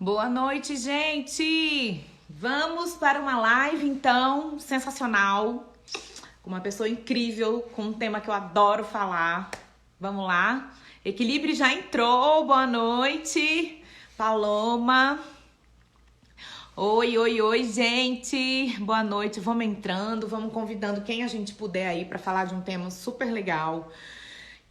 Boa noite, gente! Vamos para uma live, então, sensacional, com uma pessoa incrível, com um tema que eu adoro falar. Vamos lá? Equilíbrio já entrou, boa noite! Paloma! Oi, oi, oi, gente! Boa noite, vamos entrando, vamos convidando quem a gente puder aí para falar de um tema super legal.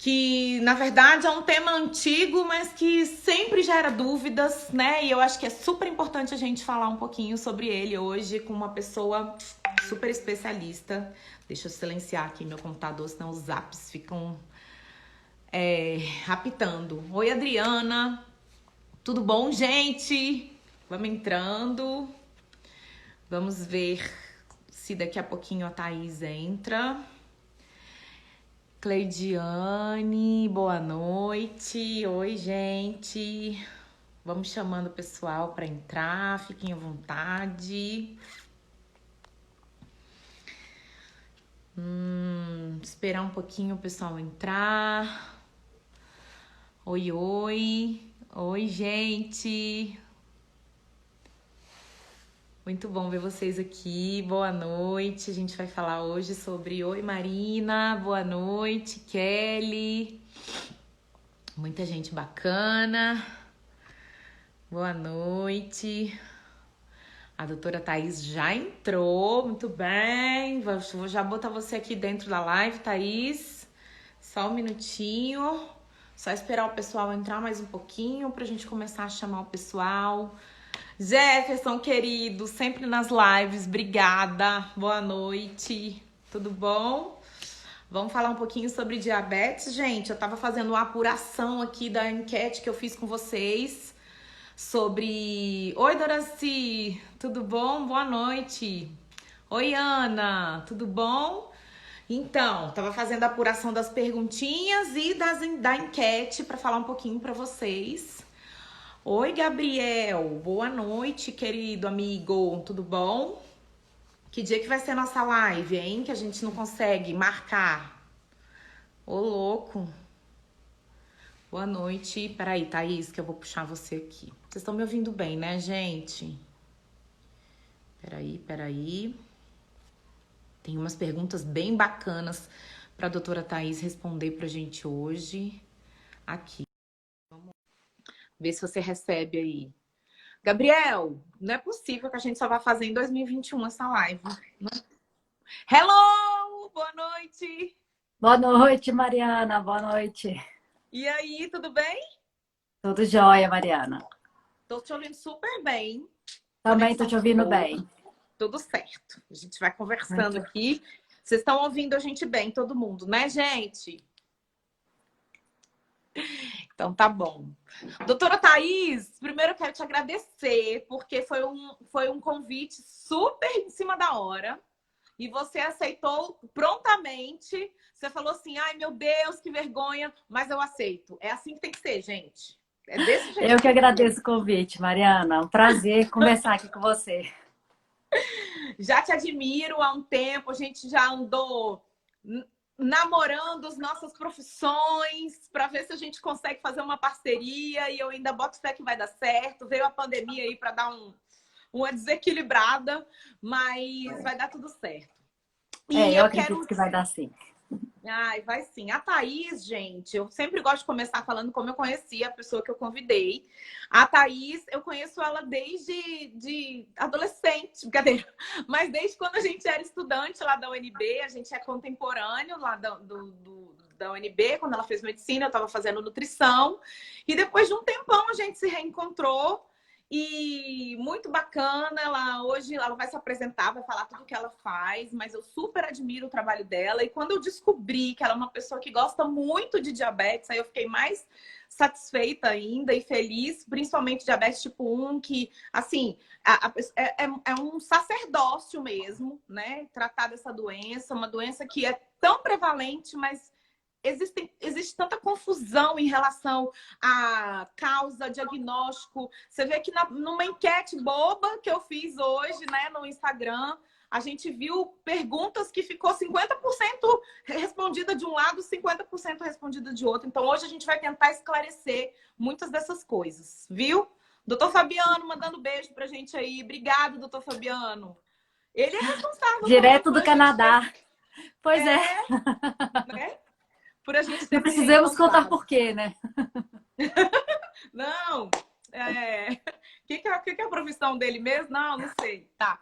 Que, na verdade, é um tema antigo, mas que sempre gera dúvidas, né? E eu acho que é super importante a gente falar um pouquinho sobre ele hoje com uma pessoa super especialista. Deixa eu silenciar aqui meu computador, senão os zaps ficam apitando. Oi, Adriana. Tudo bom, gente? Vamos entrando. Vamos ver se daqui a pouquinho a Thaís entra. Cleidiane, boa noite. Oi, gente. Vamos chamando o pessoal para entrar. Fiquem à vontade. Esperar um pouquinho o pessoal entrar. Oi, oi. Oi, gente. Muito bom ver vocês aqui. Boa noite. A gente vai falar hoje sobre... Oi, Marina. Boa noite. Kelly. Muita gente bacana. Boa noite. A doutora Thaís já entrou. Muito bem. Vou já botar você aqui dentro da live, Thaís. Só um minutinho. Só esperar o pessoal entrar mais um pouquinho pra gente começar a chamar o pessoal. Jefferson, querido, sempre nas lives, obrigada, boa noite, tudo bom? Vamos falar um pouquinho sobre diabetes, gente. Eu tava fazendo uma apuração aqui da enquete que eu fiz com vocês sobre... Oi, Doraci, tudo bom? Boa noite. Oi, Ana, tudo bom? Então, tava fazendo a apuração das perguntinhas e da enquete para falar um pouquinho para vocês. Oi, Gabriel. Boa noite, querido amigo. Tudo bom? Que dia que vai ser nossa live, hein? Que a gente não consegue marcar. Ô, louco. Boa noite. Peraí, Thaís, que eu vou puxar você aqui. Vocês estão me ouvindo bem, né, gente? Peraí. Tem umas perguntas bem bacanas para a doutora Thaís responder pra gente hoje. Aqui. Ver se você recebe aí. Gabriel, não é possível que a gente só vá fazer em 2021 essa live. Hello! Boa noite! Boa noite, Mariana. Boa noite. E aí, tudo bem? Tudo jóia, Mariana. Tô te ouvindo super bem. Também tô Conexão te ouvindo boa. bem. Tudo certo. A gente vai conversando Muito. aqui. Vocês estão ouvindo a gente bem, todo mundo, né, gente? Então tá bom. Doutora Thaís, primeiro eu quero te agradecer, porque foi um convite super em cima da hora. E você aceitou prontamente. Você falou assim, ai meu Deus, que vergonha, mas eu aceito. É assim que tem que ser, gente. É desse jeito. Eu que agradeço o convite, Mariana. Um prazer conversar aqui com você. Já te admiro há um tempo, a gente já andou namorando as nossas profissões para ver se a gente consegue fazer uma parceria e eu ainda boto fé que vai dar certo. Veio a pandemia aí para dar uma desequilibrada, mas vai dar tudo certo. E Eu eu acredito quero... que vai dar sim. Ai, vai sim. A Thaís, gente, eu sempre gosto de começar falando como eu conheci a pessoa que eu convidei. A Thaís, eu conheço ela desde adolescente, brincadeira. Mas desde quando a gente era estudante lá da UNB, a gente é contemporâneo lá da UNB, quando ela fez medicina, eu estava fazendo nutrição. E depois de um tempão a gente se reencontrou. E muito bacana, hoje ela vai se apresentar, vai falar tudo o que ela faz, mas eu super admiro o trabalho dela. E quando eu descobri que ela é uma pessoa que gosta muito de diabetes, aí eu fiquei mais satisfeita ainda e feliz, principalmente diabetes tipo 1, que, assim, é um sacerdócio mesmo, né? Tratar dessa doença, uma doença que é tão prevalente, mas existe tanta confusão em relação à causa, diagnóstico. Você vê que numa enquete boba que eu fiz hoje, né, no Instagram, a gente viu perguntas que ficou 50% respondida de um lado, 50% respondida de outro. Então, hoje a gente vai tentar esclarecer muitas dessas coisas, viu? Doutor Fabiano mandando beijo pra gente aí. Obrigado, doutor Fabiano. Ele é responsável também Direto por do a gente Canadá. Pois é, é, né? Por a gente não ter se precisamos contar reencontrado. por quê, né? Não, que é a profissão dele mesmo? Não sei. Tá.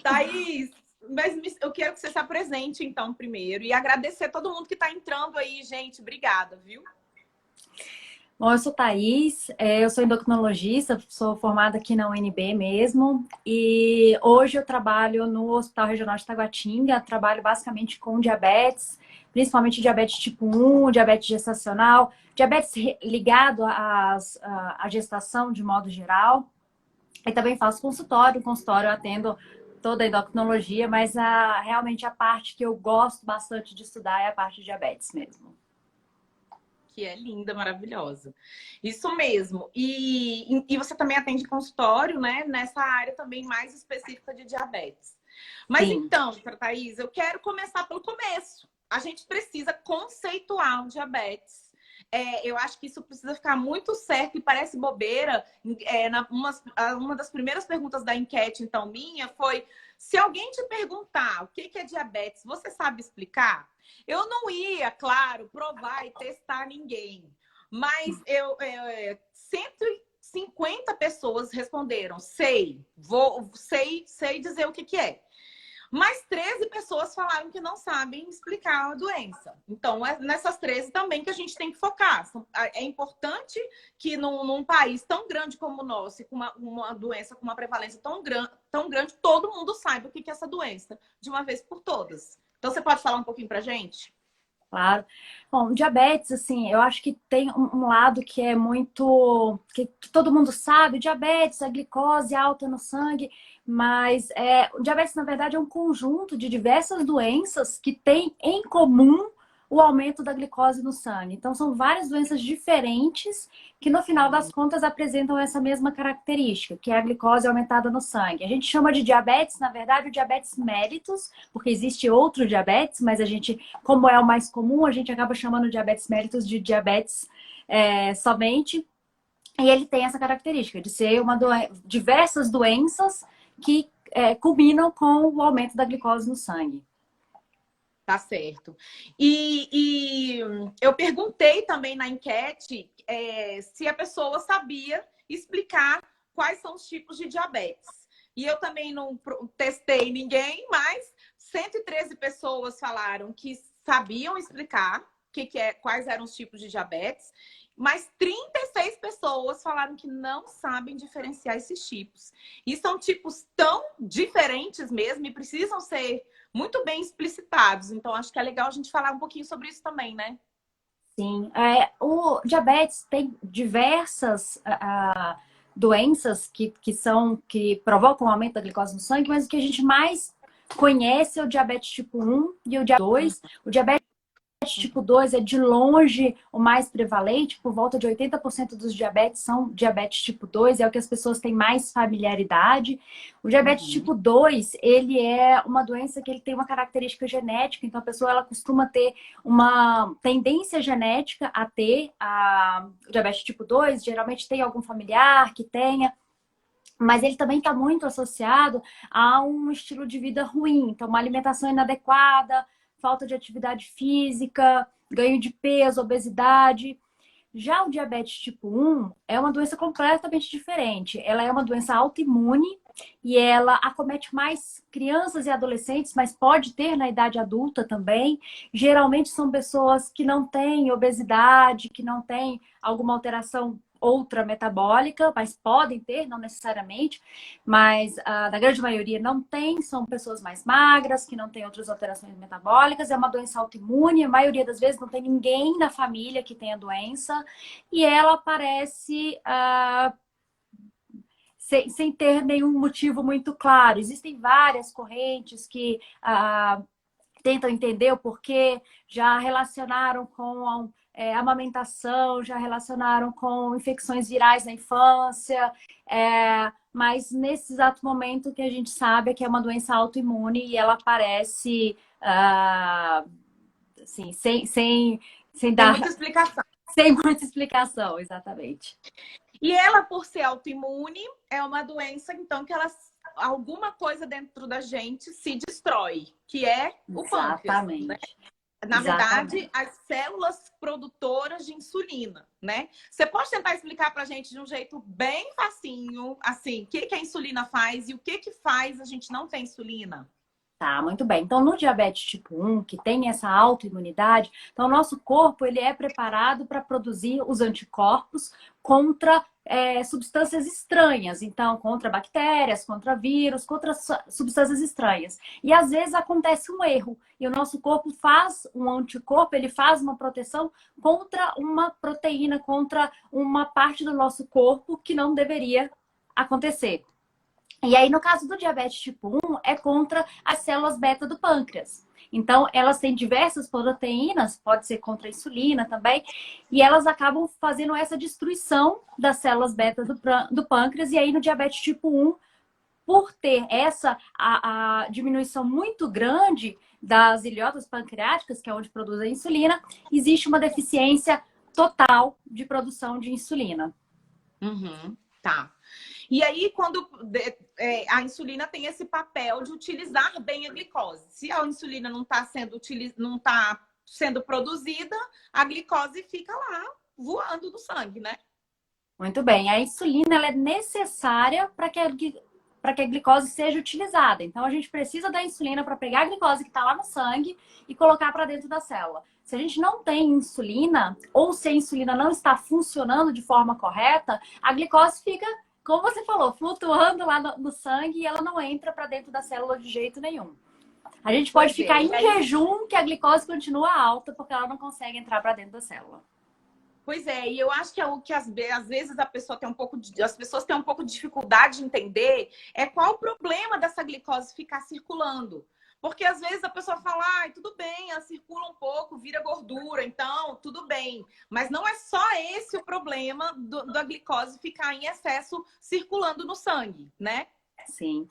Thaís, mas eu quero que você se apresente, então, primeiro. E agradecer a todo mundo que está entrando aí, gente. Obrigada, viu? Bom, eu sou Thaís, eu sou endocrinologista, sou formada aqui na UNB mesmo. E hoje eu trabalho no Hospital Regional de Taguatinga, trabalho basicamente com diabetes, principalmente diabetes tipo 1, diabetes gestacional, diabetes ligado à gestação de modo geral. E também faço consultório, consultório eu atendo toda a endocrinologia, mas realmente a parte que eu gosto bastante de estudar é a parte de diabetes mesmo. Que é linda, maravilhosa. Isso mesmo. E você também atende consultório, né? Nessa área também mais específica de diabetes. Mas Sim. então, Thaís, eu quero começar pelo começo. A gente precisa conceituar o diabetes. Eu acho que isso precisa ficar muito certo e parece bobeira. Uma das primeiras perguntas da enquete, então, minha, foi: se alguém te perguntar o que é diabetes, você sabe explicar? Eu não ia, claro, provar e testar ninguém. Mas 150 pessoas responderam: sei dizer o que é. Mas 13 pessoas falaram que não sabem explicar a doença. Então, é nessas 13 também que a gente tem que focar. É importante que num país tão grande como o nosso, e com uma doença com uma prevalência tão grande, todo mundo saiba o que é essa doença, de uma vez por todas. Então, você pode falar um pouquinho pra gente? Claro. Bom, diabetes, assim, eu acho que tem um lado que é muito... que todo mundo sabe, diabetes, a glicose alta no sangue, mas o diabetes, na verdade, é um conjunto de diversas doenças que têm em comum o aumento da glicose no sangue. Então, são várias doenças diferentes que, no final das contas, apresentam essa mesma característica, que é a glicose aumentada no sangue. A gente chama de diabetes, na verdade, o diabetes mellitus, porque existe outro diabetes, mas a gente, como é o mais comum, a gente acaba chamando o diabetes mellitus de diabetes somente. E ele tem essa característica de ser diversas doenças que culminam com o aumento da glicose no sangue. Tá certo. E eu perguntei também na enquete se a pessoa sabia explicar quais são os tipos de diabetes. E eu também não testei ninguém, mas 113 pessoas falaram que sabiam explicar quais eram os tipos de diabetes, mas 36 pessoas falaram que não sabem diferenciar esses tipos. E são tipos tão diferentes mesmo e precisam ser muito bem explicitados. Então, acho que é legal a gente falar um pouquinho sobre isso também, né? Sim. O diabetes tem diversas doenças que provocam o aumento da glicose no sangue, mas o que a gente mais conhece é o diabetes tipo 1 e o diabetes 2. O diabetes tipo 2 é de longe o mais prevalente, por volta de 80% dos diabetes são diabetes tipo 2, é o que as pessoas têm mais familiaridade. O diabetes tipo 2, ele é uma doença que ele tem uma característica genética, então a pessoa ela costuma ter uma tendência genética a ter o diabetes tipo 2, geralmente tem algum familiar que tenha, mas ele também está muito associado a um estilo de vida ruim, então uma alimentação inadequada, falta de atividade física, ganho de peso, obesidade. Já o diabetes tipo 1 é uma doença completamente diferente. Ela é uma doença autoimune e ela acomete mais crianças e adolescentes, mas pode ter na idade adulta também. Geralmente são pessoas que não têm obesidade, que não têm alguma alteração outra metabólica, mas podem ter, não necessariamente, mas na grande maioria não tem, são pessoas mais magras, que não têm outras alterações metabólicas, é uma doença autoimune, a maioria das vezes não tem ninguém na família que tenha doença, e ela aparece sem ter nenhum motivo muito claro. Existem várias correntes que tentam entender o porquê, já relacionaram com amamentação, já relacionaram com infecções virais na infância, mas nesse exato momento que a gente sabe é que é uma doença autoimune e ela aparece assim, sem Tem dar muita explicação. sem muita explicação, exatamente. E ela, por ser autoimune, é uma doença, então, que alguma coisa dentro da gente se destrói, que é o pâncreas, né? Exatamente. Na verdade, Exatamente. as células produtoras de insulina, né? Você pode tentar explicar para a gente de um jeito bem facinho, assim, o que que a insulina faz e o que que faz a gente não ter insulina? Tá, muito bem. Então, no diabetes tipo 1, que tem essa autoimunidade, então o nosso corpo ele é preparado para produzir os anticorpos contra substâncias estranhas. Então, contra bactérias, contra vírus, contra substâncias estranhas. E às vezes acontece um erro. E o nosso corpo faz um anticorpo, ele faz uma proteção contra uma proteína, contra uma parte do nosso corpo que não deveria acontecer. E aí, no caso do diabetes tipo 1, é contra as células beta do pâncreas. Então, elas têm diversas proteínas, pode ser contra a insulina também, e elas acabam fazendo essa destruição das células beta do pâncreas. E aí, no diabetes tipo 1, por ter essa a diminuição muito grande das ilhotas pancreáticas, que é onde produz a insulina, existe uma deficiência total de produção de insulina. Uhum, tá. E aí, quando a insulina tem esse papel de utilizar bem a glicose. Se a insulina não está sendo produzida, a glicose fica lá voando no sangue, né? Muito bem. A insulina ela é necessária para que a glicose seja utilizada. Então, a gente precisa da insulina para pegar a glicose que está lá no sangue e colocar para dentro da célula. Se a gente não tem insulina, ou se a insulina não está funcionando de forma correta, a glicose fica, como você falou, flutuando lá no sangue e ela não entra para dentro da célula de jeito nenhum. A gente pode ficar em jejum que a glicose continua alta porque ela não consegue entrar para dentro da célula. Pois é, e eu acho que é o que às vezes as pessoas têm um pouco de dificuldade de entender é qual o problema dessa glicose ficar circulando. Porque às vezes a pessoa fala, tudo bem, ela circula um pouco, vira gordura, então tudo bem. Mas não é só esse o problema da glicose ficar em excesso circulando no sangue, né? Sim.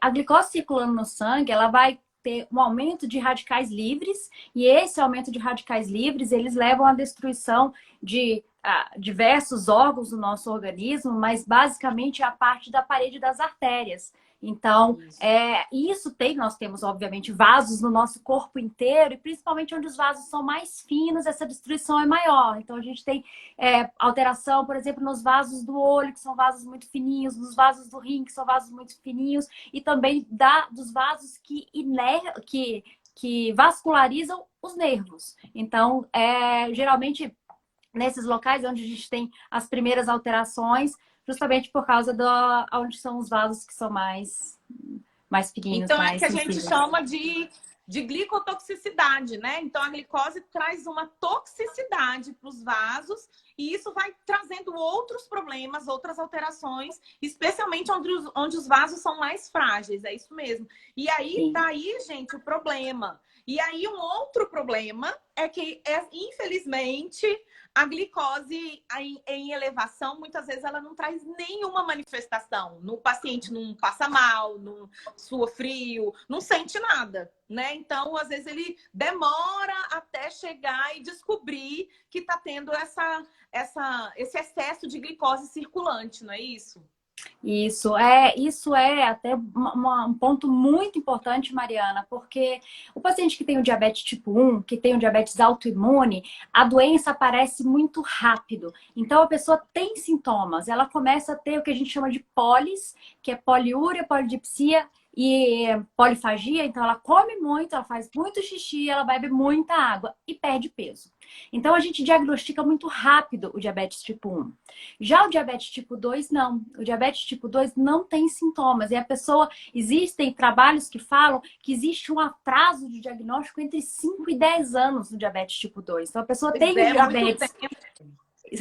A glicose circulando no sangue, ela vai ter um aumento de radicais livres, e esse aumento de radicais livres, eles levam à destruição de diversos órgãos do nosso organismo, mas basicamente a parte da parede das artérias. Então, nós temos, obviamente, vasos no nosso corpo inteiro, e principalmente onde os vasos são mais finos, essa destruição é maior. Então, a gente tem alteração, por exemplo, nos vasos do olho, que são vasos muito fininhos, nos vasos do rim, que são vasos muito fininhos, e também dos vasos que vascularizam os nervos. Então, geralmente, nesses locais onde a gente tem as primeiras alterações, justamente por causa onde são os vasos que são mais fininhos. Então, mais é que a sensíveis. gente chama de glicotoxicidade, né? Então, a glicose traz uma toxicidade para os vasos e isso vai trazendo outros problemas, outras alterações, especialmente onde os vasos são mais frágeis, é isso mesmo. E aí, tá aí, gente, o problema. E aí, um outro problema é que, infelizmente, a glicose em elevação, muitas vezes ela não traz nenhuma manifestação. O paciente não passa mal, não sua frio, não sente nada, né? Então, às vezes, ele demora até chegar e descobrir que está tendo esse excesso de glicose circulante, não é isso? Isso é até um ponto muito importante, Mariana, porque o paciente que tem o diabetes tipo 1, que tem o diabetes autoimune, a doença aparece muito rápido. Então, a pessoa tem sintomas, ela começa a ter o que a gente chama de polis, que é poliúria, polidipsia e polifagia. Então, ela come muito, ela faz muito xixi, ela bebe muita água e perde peso. Então, a gente diagnostica muito rápido o diabetes tipo 1. Já o diabetes tipo 2, não. O diabetes tipo 2 não tem sintomas. E existem trabalhos que falam que existe um atraso de diagnóstico entre 5 e 10 anos no diabetes tipo 2. Então, a pessoa tem diabetes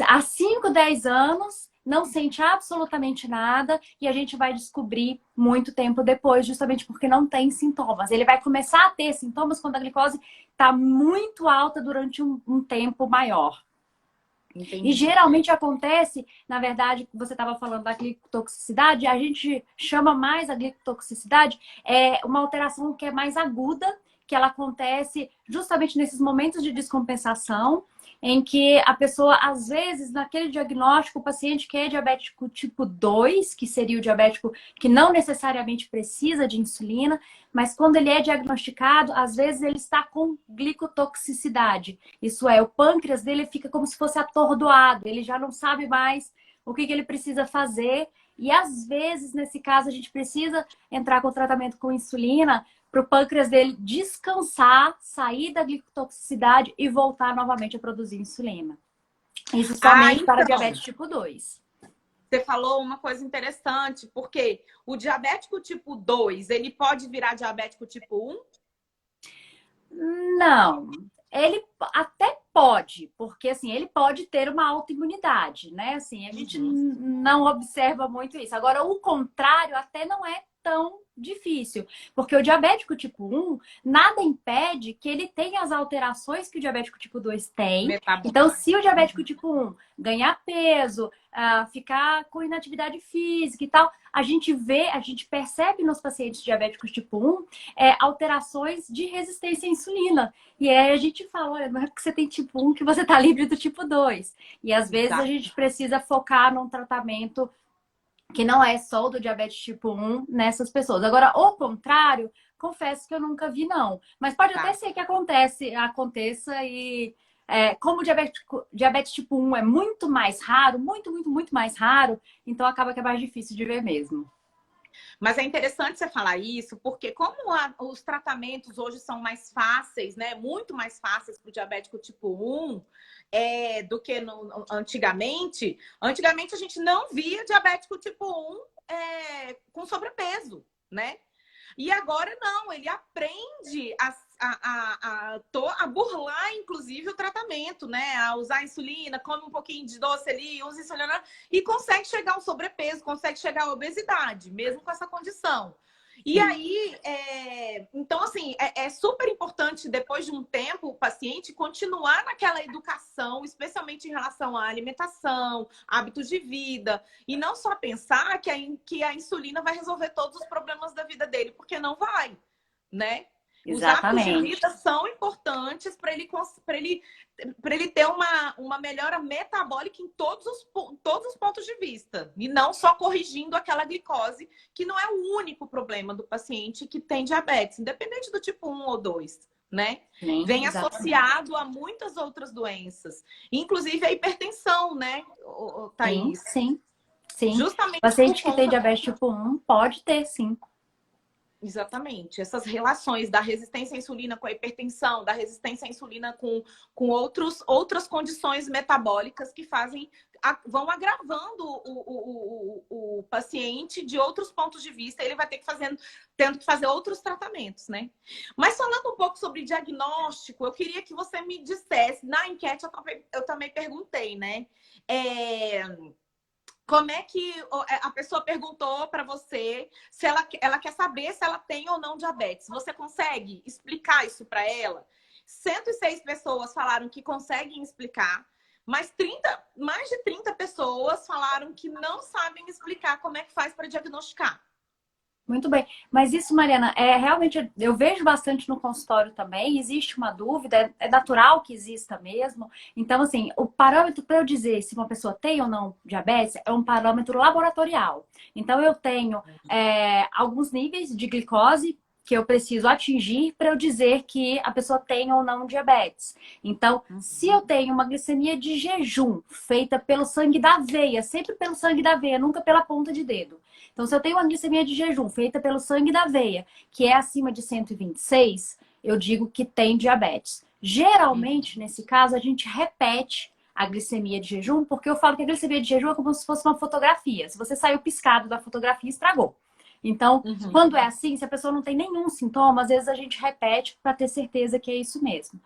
há 5, 10 anos, não sente absolutamente nada e a gente vai descobrir muito tempo depois, justamente porque não tem sintomas. Ele vai começar a ter sintomas quando a glicose está muito alta durante um tempo maior. Entendi. E geralmente acontece, na verdade, você estava falando da glicotoxicidade, a gente chama mais a glicotoxicidade uma alteração que é mais aguda, que ela acontece justamente nesses momentos de descompensação. em que a pessoa, às vezes, naquele diagnóstico, o paciente que é diabético tipo 2, que seria o diabético que não necessariamente precisa de insulina, mas quando ele é diagnosticado, às vezes ele está com glicotoxicidade. Isso é, o pâncreas dele fica como se fosse atordoado, ele já não sabe mais o que ele precisa fazer. E às vezes, nesse caso, a gente precisa entrar com o tratamento com insulina para o pâncreas dele descansar, sair da glicotoxicidade e voltar novamente a produzir insulina. Isso somente para então, diabetes tipo 2. você falou uma coisa interessante, porque o diabético tipo 2, ele pode virar diabético tipo 1? Não, ele até pode, porque assim, ele pode ter uma autoimunidade, né? Assim, a gente não observa muito isso. Agora, o contrário até não é tão difícil, porque o diabético tipo 1, nada impede que ele tenha as alterações que o diabético tipo 2 tem. Metabólico. Então, se o diabético tipo 1 ganhar peso, ficar com inatividade física e tal, a gente percebe nos pacientes diabéticos tipo 1 alterações de resistência à insulina. E aí a gente fala, olha, não é porque você tem tipo 1 que você tá livre do tipo 2. E às vezes a gente precisa focar num tratamento que não é só o do diabetes tipo 1 nessas pessoas. Agora, o contrário, confesso que eu nunca vi, não. Mas pode até ser que aconteça e... como o diabetes tipo 1 é muito mais raro, muito mais raro, então acaba que é mais difícil de ver mesmo. Mas é interessante você falar isso, porque como os tratamentos hoje são mais fáceis, né? Muito mais fáceis para o diabético tipo 1 do que antigamente. Antigamente a gente não via diabético tipo 1 com sobrepeso, né? E agora não, ele aprende a burlar, inclusive, o tratamento, né? A usar insulina, come um pouquinho de doce ali, usa insulina e consegue chegar ao sobrepeso, consegue chegar à obesidade, mesmo com essa condição. E aí, então, assim, é super importante, depois de um tempo, o paciente continuar naquela educação, especialmente em relação à alimentação, hábitos de vida, e não só pensar que a insulina vai resolver todos os problemas da vida dele, porque não vai, né? Exatamente. Os hábitos de vida são importantes para ele ter uma melhora metabólica em todos os pontos de vista. E não só corrigindo aquela glicose, que não é o único problema do paciente que tem diabetes, independente do tipo 1 ou 2, né? Sim, vem exatamente. associado a muitas outras doenças. Inclusive a hipertensão, né, Thaís? Sim. Justamente o paciente por que tem conta... diabetes tipo 1 pode ter, sim. Exatamente. Essas relações da resistência à insulina com a hipertensão, da resistência à insulina com outras condições metabólicas que vão agravando o paciente de outros pontos de vista. Ele vai tendo que fazer outros tratamentos, né? Mas falando um pouco sobre diagnóstico, eu queria que você me dissesse, na enquete eu também perguntei, né? Como é que a pessoa perguntou para você se ela quer saber se ela tem ou não diabetes? Você consegue explicar isso para ela? 106 pessoas falaram que conseguem explicar, mas mais de 30 pessoas falaram que não sabem explicar como é que faz para diagnosticar. Muito bem. Mas isso, Mariana, realmente eu vejo bastante no consultório também. Existe uma dúvida, é natural que exista mesmo. Então, assim, o parâmetro para eu dizer se uma pessoa tem ou não diabetes é um parâmetro laboratorial. Então, eu tenho alguns níveis de glicose que eu preciso atingir para eu dizer que a pessoa tem ou não diabetes. Então, se eu tenho uma glicemia de jejum feita pelo sangue da veia, sempre pelo sangue da veia, nunca pela ponta de dedo. Então, se eu tenho uma glicemia de jejum feita pelo sangue da veia, que é acima de 126, eu digo que tem diabetes. Geralmente, nesse caso, a gente repete a glicemia de jejum, porque eu falo que a glicemia de jejum é como se fosse uma fotografia. Se você saiu piscado da fotografia, estragou. Então, quando é assim, se a pessoa não tem nenhum sintoma, às vezes a gente repete para ter certeza que é isso mesmo.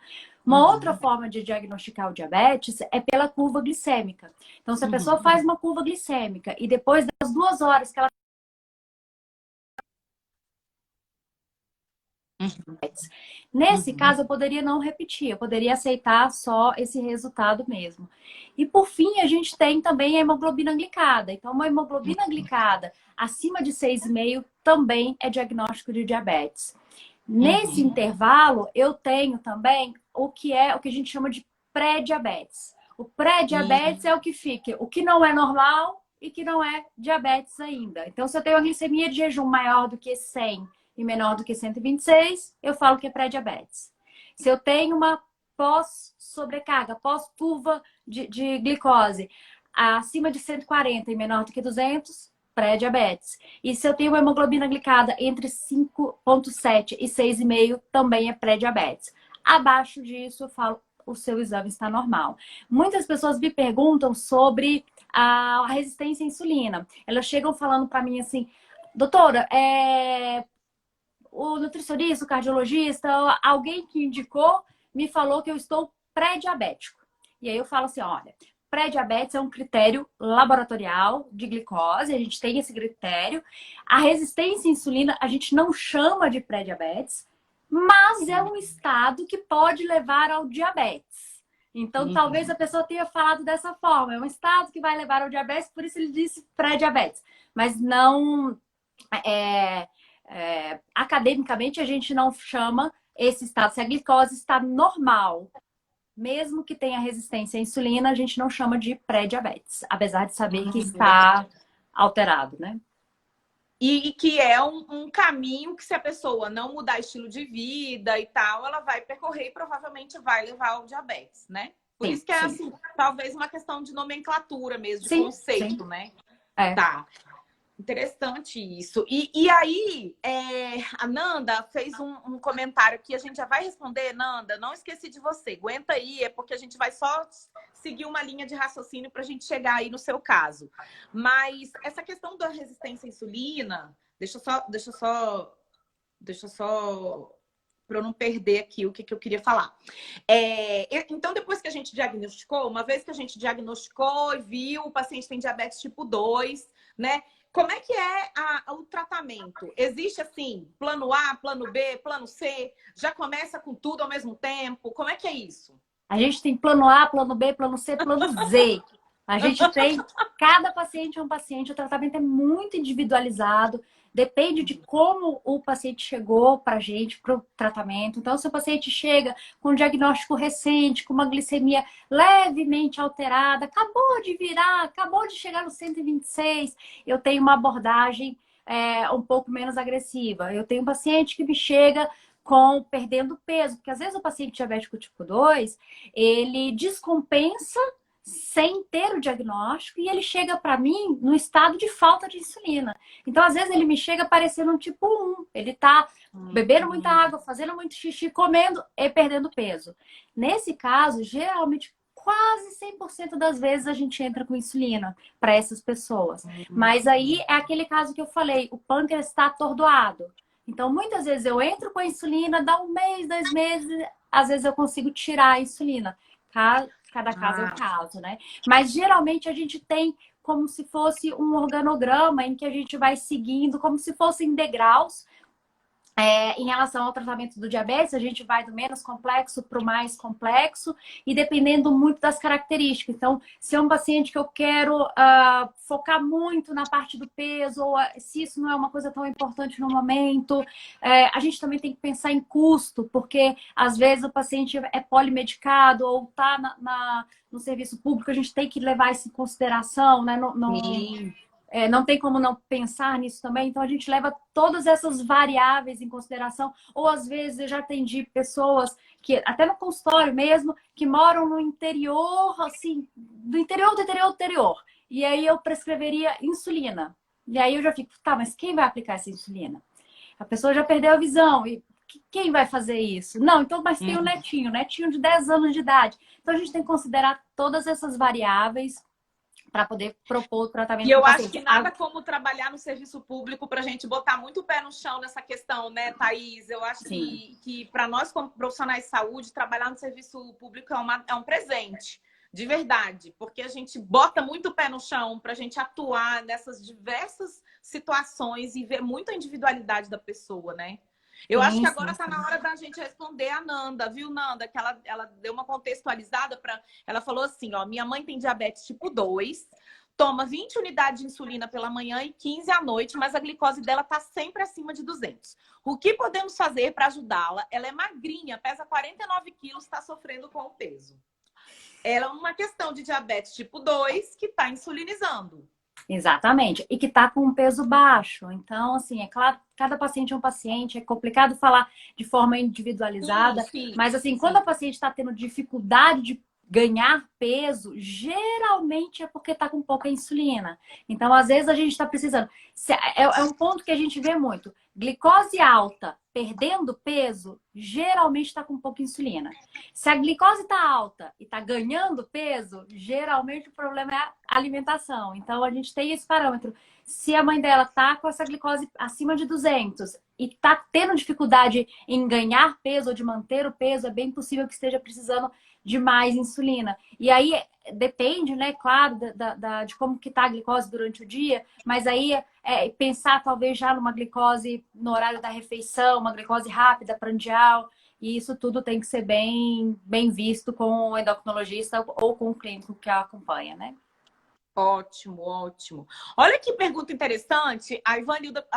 Uma outra forma de diagnosticar o diabetes é pela curva glicêmica. Então, se a pessoa faz uma curva glicêmica e depois das 2 horas que ela nesse caso, eu poderia não repetir, eu poderia aceitar só esse resultado mesmo. E por fim, a gente tem também a hemoglobina glicada. Então, uma hemoglobina glicada acima de 6,5 também é diagnóstico de diabetes. Nesse intervalo, eu tenho também o que a gente chama de pré-diabetes. O pré-diabetes é o que fica, o que não é normal e que não é diabetes ainda. Então, se eu tenho uma glicemia de jejum maior do que 100 e menor do que 126, eu falo que é pré-diabetes. Se eu tenho uma pós-sobrecarga, pós-curva de glicose acima de 140 e menor do que 200, pré-diabetes. E se eu tenho uma hemoglobina glicada entre 5,7 e 6,5, também é pré-diabetes. Abaixo disso, eu falo, o seu exame está normal. Muitas pessoas me perguntam sobre a resistência à insulina. Elas chegam falando para mim assim, doutora, o nutricionista, o cardiologista, alguém que indicou, me falou que eu estou pré-diabético. E aí eu falo assim, olha, pré-diabetes é um critério laboratorial de glicose, a gente tem esse critério. A resistência à insulina a gente não chama de pré-diabetes, mas é um estado que pode levar ao diabetes. Então, talvez a pessoa tenha falado dessa forma. É um estado que vai levar ao diabetes, por isso ele disse pré-diabetes. Mas não... academicamente, a gente não chama esse estado. Se a glicose está normal, mesmo que tenha resistência à insulina, a gente não chama de pré-diabetes. Apesar de saber que está alterado, né? E que é um caminho que, se a pessoa não mudar estilo de vida e tal, ela vai percorrer e provavelmente vai levar ao diabetes, né? Por isso que é, assim, talvez uma questão de nomenclatura mesmo, de conceito, né? Tá. Interessante isso. E aí, a Nanda fez um comentário que a gente já vai responder. Nanda, não esqueci de você. Aguenta aí, é porque a gente vai só seguir uma linha de raciocínio para a gente chegar aí no seu caso. Mas essa questão da resistência à insulina, deixa só para eu não perder aqui o que eu queria falar. Então, depois que a gente diagnosticou, uma vez que a gente diagnosticou e viu o paciente tem diabetes tipo 2, né? Como é que é o tratamento? Existe, assim, plano A, plano B, plano C? Já começa com tudo ao mesmo tempo? Como é que é isso? A gente tem plano A, plano B, plano C, plano Z. A gente tem... Cada paciente é um paciente. O tratamento é muito individualizado. Depende de como o paciente chegou para a gente, para o tratamento. Então, se o paciente chega com um diagnóstico recente, com uma glicemia levemente alterada, acabou de virar, acabou de chegar no 126, eu tenho uma abordagem um pouco menos agressiva. Eu tenho um paciente que me chega perdendo peso, porque às vezes o paciente diabético tipo 2, ele descompensa sem ter o diagnóstico e ele chega para mim no estado de falta de insulina. Então, às vezes, ele me chega parecendo um tipo 1. Ele tá bebendo muita água, fazendo muito xixi, comendo e perdendo peso. Nesse caso, geralmente, quase 100% das vezes a gente entra com insulina para essas pessoas. Mas aí é aquele caso que eu falei, o pâncreas está atordoado. Então, muitas vezes eu entro com a insulina, dá 1 mês, 2 meses, às vezes eu consigo tirar a insulina. Cada caso é um caso, né? Mas geralmente a gente tem como se fosse um organograma em que a gente vai seguindo, como se fossem degraus. Em relação ao tratamento do diabetes, a gente vai do menos complexo para o mais complexo e dependendo muito das características. Então, se é um paciente que eu quero focar muito na parte do peso, ou se isso não é uma coisa tão importante no momento, a gente também tem que pensar em custo, porque às vezes o paciente é polimedicado ou está no serviço público, a gente tem que levar isso em consideração, né? Não tem como não pensar nisso também. Então, a gente leva todas essas variáveis em consideração. Ou, às vezes, eu já atendi pessoas que, até no consultório mesmo, que moram no interior, assim, do interior. E aí, eu prescreveria insulina. E aí, eu já fico, tá, mas quem vai aplicar essa insulina? A pessoa já perdeu a visão. E quem vai fazer isso? Não, então, mas tem o netinho de 10 anos de idade. Então, a gente tem que considerar todas essas variáveis para poder propor o tratamento. E eu acho que nada como trabalhar no serviço público para a gente botar muito o pé no chão nessa questão, né, Thaís? Eu acho que para nós, como profissionais de saúde, trabalhar no serviço público é um presente, de verdade, porque a gente bota muito o pé no chão para a gente atuar nessas diversas situações e ver muito a individualidade da pessoa, né? Eu acho que agora está na hora da gente responder a Nanda, viu, Nanda? Que ela deu uma contextualizada para... Ela falou assim, ó, minha mãe tem diabetes tipo 2, toma 20 unidades de insulina pela manhã e 15 à noite, mas a glicose dela está sempre acima de 200. O que podemos fazer para ajudá-la? Ela é magrinha, pesa 49 quilos, está sofrendo com o peso. ela é uma questão de diabetes tipo 2 que está insulinizando. Exatamente. E que está com um peso baixo. Então, assim, é claro, cada paciente é um paciente, é complicado falar de forma individualizada, Sim, mas assim, quando sim. a paciente está tendo dificuldade de ganhar peso, geralmente é porque está com pouca insulina. Então, às vezes, a gente está precisando. É um ponto que a gente vê muito. Glicose alta, perdendo peso, geralmente está com pouca insulina. Se a glicose está alta e está ganhando peso, geralmente o problema é a alimentação. Então, a gente tem esse parâmetro. Se a mãe dela está com essa glicose acima de 200 e está tendo dificuldade em ganhar peso ou de manter o peso, é bem possível que esteja precisando de mais insulina. E aí depende, né, claro, de como que está a glicose durante o dia, mas aí pensar talvez já numa glicose no horário da refeição, uma glicose rápida, prandial, e isso tudo tem que ser bem visto com o endocrinologista ou com o clínico que a acompanha, né? Ótimo, ótimo. Olha que pergunta interessante. A Ivanilda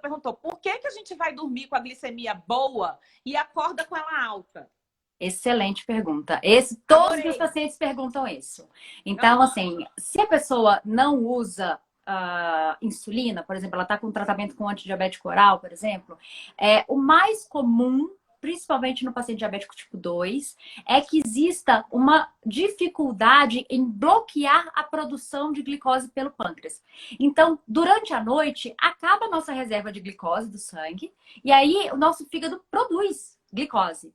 perguntou: por que que a gente vai dormir com a glicemia boa e acorda com ela alta? Excelente pergunta. Todos os meus Adorei. pacientes perguntam isso. Então, assim, se a pessoa não usa insulina, por exemplo, ela está com tratamento com antidiabético oral, por exemplo, o mais comum, principalmente no paciente diabético tipo 2, é que exista uma dificuldade em bloquear a produção de glicose pelo pâncreas. Então, durante a noite, acaba a nossa reserva de glicose do sangue e aí o nosso fígado produz glicose.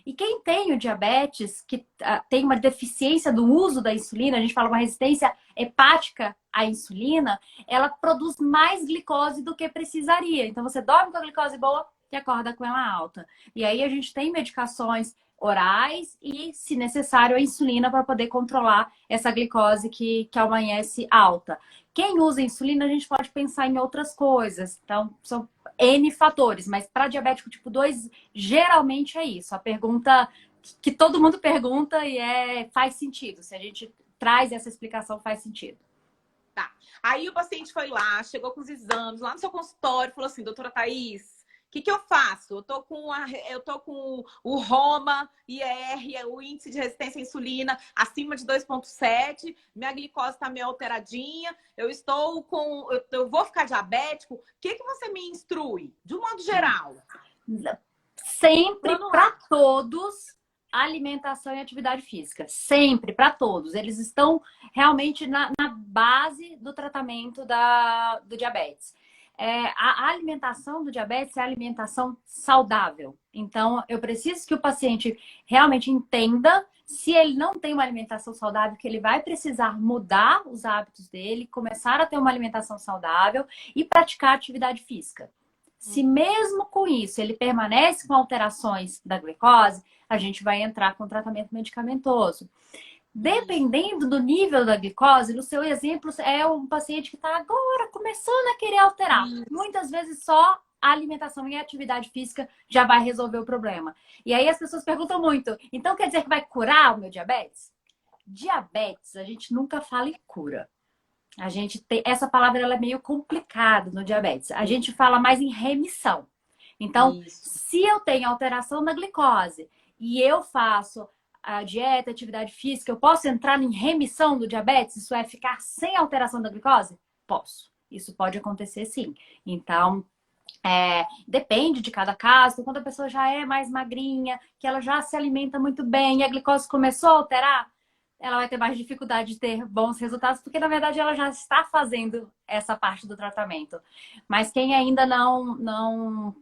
E quem tem o diabetes, que tem uma deficiência do uso da insulina, a gente fala uma resistência hepática à insulina, ela produz mais glicose do que precisaria. Então, você dorme com a glicose boa e acorda com ela alta. E aí a gente tem medicações orais e, se necessário, a insulina para poder controlar essa glicose que amanhece alta. Quem usa insulina, a gente pode pensar em outras coisas. Então, são N fatores, mas para diabético tipo 2, geralmente é isso. A pergunta que todo mundo pergunta e faz sentido. Se a gente traz essa explicação, faz sentido. Tá. Aí o paciente foi lá, chegou com os exames, lá no seu consultório, falou assim: doutora Thaís, o que eu faço? Eu tô com o ROMA, IR, o índice de resistência à insulina acima de 2,7, minha glicose está meio alteradinha, eu vou ficar diabético. O que você me instrui? De um modo geral. Sempre para todos, alimentação e atividade física. Sempre, para todos. Eles estão realmente na base do tratamento do diabetes. A alimentação do diabetes é alimentação saudável. Então, eu preciso que o paciente realmente entenda, se ele não tem uma alimentação saudável, que ele vai precisar mudar os hábitos dele, começar a ter uma alimentação saudável e praticar atividade física. Se mesmo com isso ele permanece com alterações da glicose, a gente vai entrar com tratamento medicamentoso. Dependendo do nível da glicose, no seu exemplo, é um paciente que está agora começando a querer alterar. Muitas vezes só a alimentação e a atividade física já vai resolver o problema. E aí as pessoas perguntam muito: então quer dizer que vai curar o meu diabetes? Diabetes, a gente nunca fala em cura. A gente tem essa palavra, ela é meio complicada no diabetes. A gente fala mais em remissão. Então, se eu tenho alteração na glicose e eu faço a dieta, atividade física, eu posso entrar em remissão do diabetes? Isso é ficar sem alteração da glicose? Posso. Isso pode acontecer sim. Então, depende de cada caso. Quando a pessoa já é mais magrinha, que ela já se alimenta muito bem e a glicose começou a alterar, ela vai ter mais dificuldade de ter bons resultados, porque na verdade ela já está fazendo essa parte do tratamento. Mas quem ainda não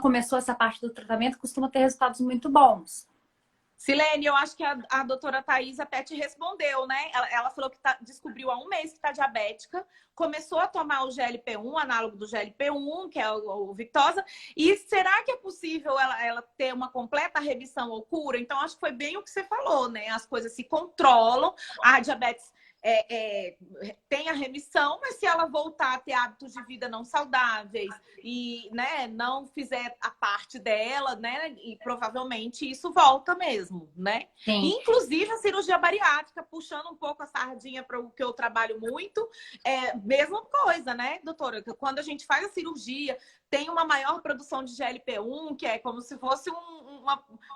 começou essa parte do tratamento costuma ter resultados muito bons. Silene, eu acho que a doutora Thaís até te respondeu, né? Ela falou que descobriu há um mês que está diabética, começou a tomar o GLP-1, análogo do GLP-1, que é o Victoza. E será que é possível ela ter uma completa remissão ou cura? Então, acho que foi bem o que você falou, né? As coisas se controlam, a diabetes tenha remissão, mas se ela voltar a ter hábitos de vida não saudáveis e, né, não fizer a parte dela, né, e provavelmente isso volta mesmo, né? Sim. Inclusive a cirurgia bariátrica, puxando um pouco a sardinha para o que eu trabalho muito, mesma coisa, né, doutora? Quando a gente faz a cirurgia, tem uma maior produção de GLP-1, que é como se fosse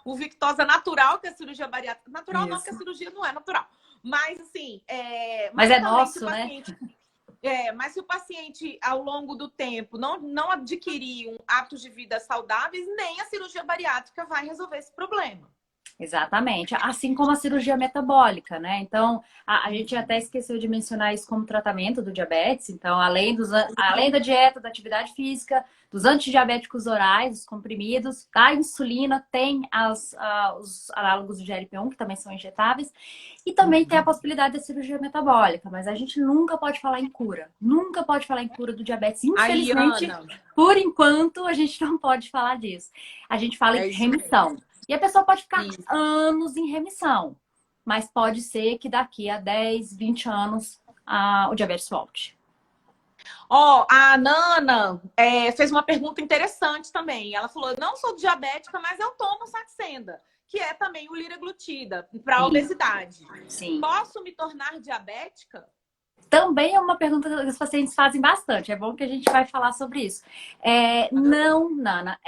um Victoza natural, que é a cirurgia bariátrica. Natural não, porque a cirurgia não é natural. Mas, assim... Mas é também, nosso, se o paciente, né? Mas se o paciente, ao longo do tempo, não adquirir hábitos de vida saudáveis, nem a cirurgia bariátrica vai resolver esse problema. Exatamente. Assim como a cirurgia metabólica, né? Então, a gente até esqueceu de mencionar isso como tratamento do diabetes. Então, além da dieta, da atividade física, dos antidiabéticos orais, os comprimidos, da insulina, tem os análogos do GLP-1, que também são injetáveis. E também tem a possibilidade da cirurgia metabólica. Mas a gente nunca pode falar em cura. Nunca pode falar em cura do diabetes. Infelizmente, por enquanto, a gente não pode falar disso. A gente fala em remissão. E a pessoa pode ficar anos em remissão, mas pode ser que daqui a 10, 20 anos o diabetes volte. A Nana fez uma pergunta interessante também. Ela falou, não sou diabética, mas eu tomo Saxenda, que é também o liraglutida para a obesidade. Sim. Posso me tornar diabética? Também é uma pergunta que os pacientes fazem bastante. É bom que a gente vai falar sobre isso. Não, Nana.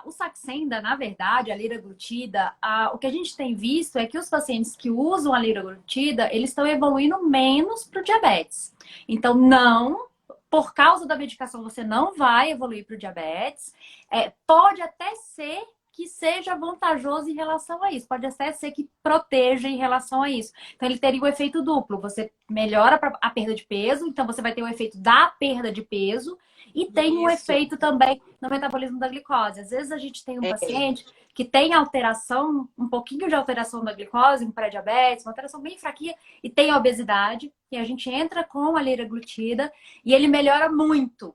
O Saxenda, na verdade, a liraglutida, o que a gente tem visto é que os pacientes que usam a liraglutida, eles estão evoluindo menos para o diabetes. Então, não, por causa da medicação, você não vai evoluir para o diabetes. Pode até ser que seja vantajoso em relação a isso. Pode até ser que proteja em relação a isso. Então, ele teria o efeito duplo. Você melhora a perda de peso, então você vai ter o efeito da perda de peso e tem um efeito também no metabolismo da glicose. Às vezes a gente tem um paciente que tem alteração, um pouquinho de alteração da glicose, um pré-diabetes, uma alteração bem fraquinha, e tem a obesidade, e a gente entra com a liraglutida e ele melhora muito.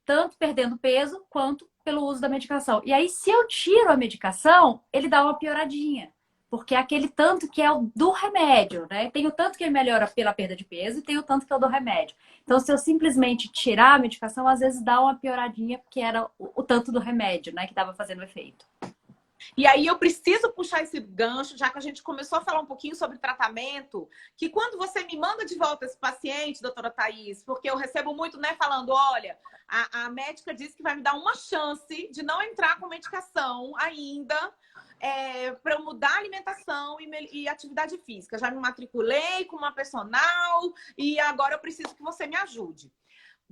Tanto perdendo peso, quanto pelo uso da medicação. E aí, se eu tiro a medicação, ele dá uma pioradinha. Porque é aquele tanto que é o do remédio, né? Tem o tanto que ele melhora pela perda de peso e tem o tanto que é o do remédio. Então, se eu simplesmente tirar a medicação, às vezes dá uma pioradinha, porque era o tanto do remédio, né? Que estava fazendo efeito. E aí eu preciso puxar esse gancho, já que a gente começou a falar um pouquinho sobre tratamento, que quando você me manda de volta esse paciente, doutora Thaís, porque eu recebo muito, né, falando, olha, a médica disse que vai me dar uma chance de não entrar com medicação ainda, para eu mudar a alimentação e atividade física. Já me matriculei com uma personal e agora eu preciso que você me ajude.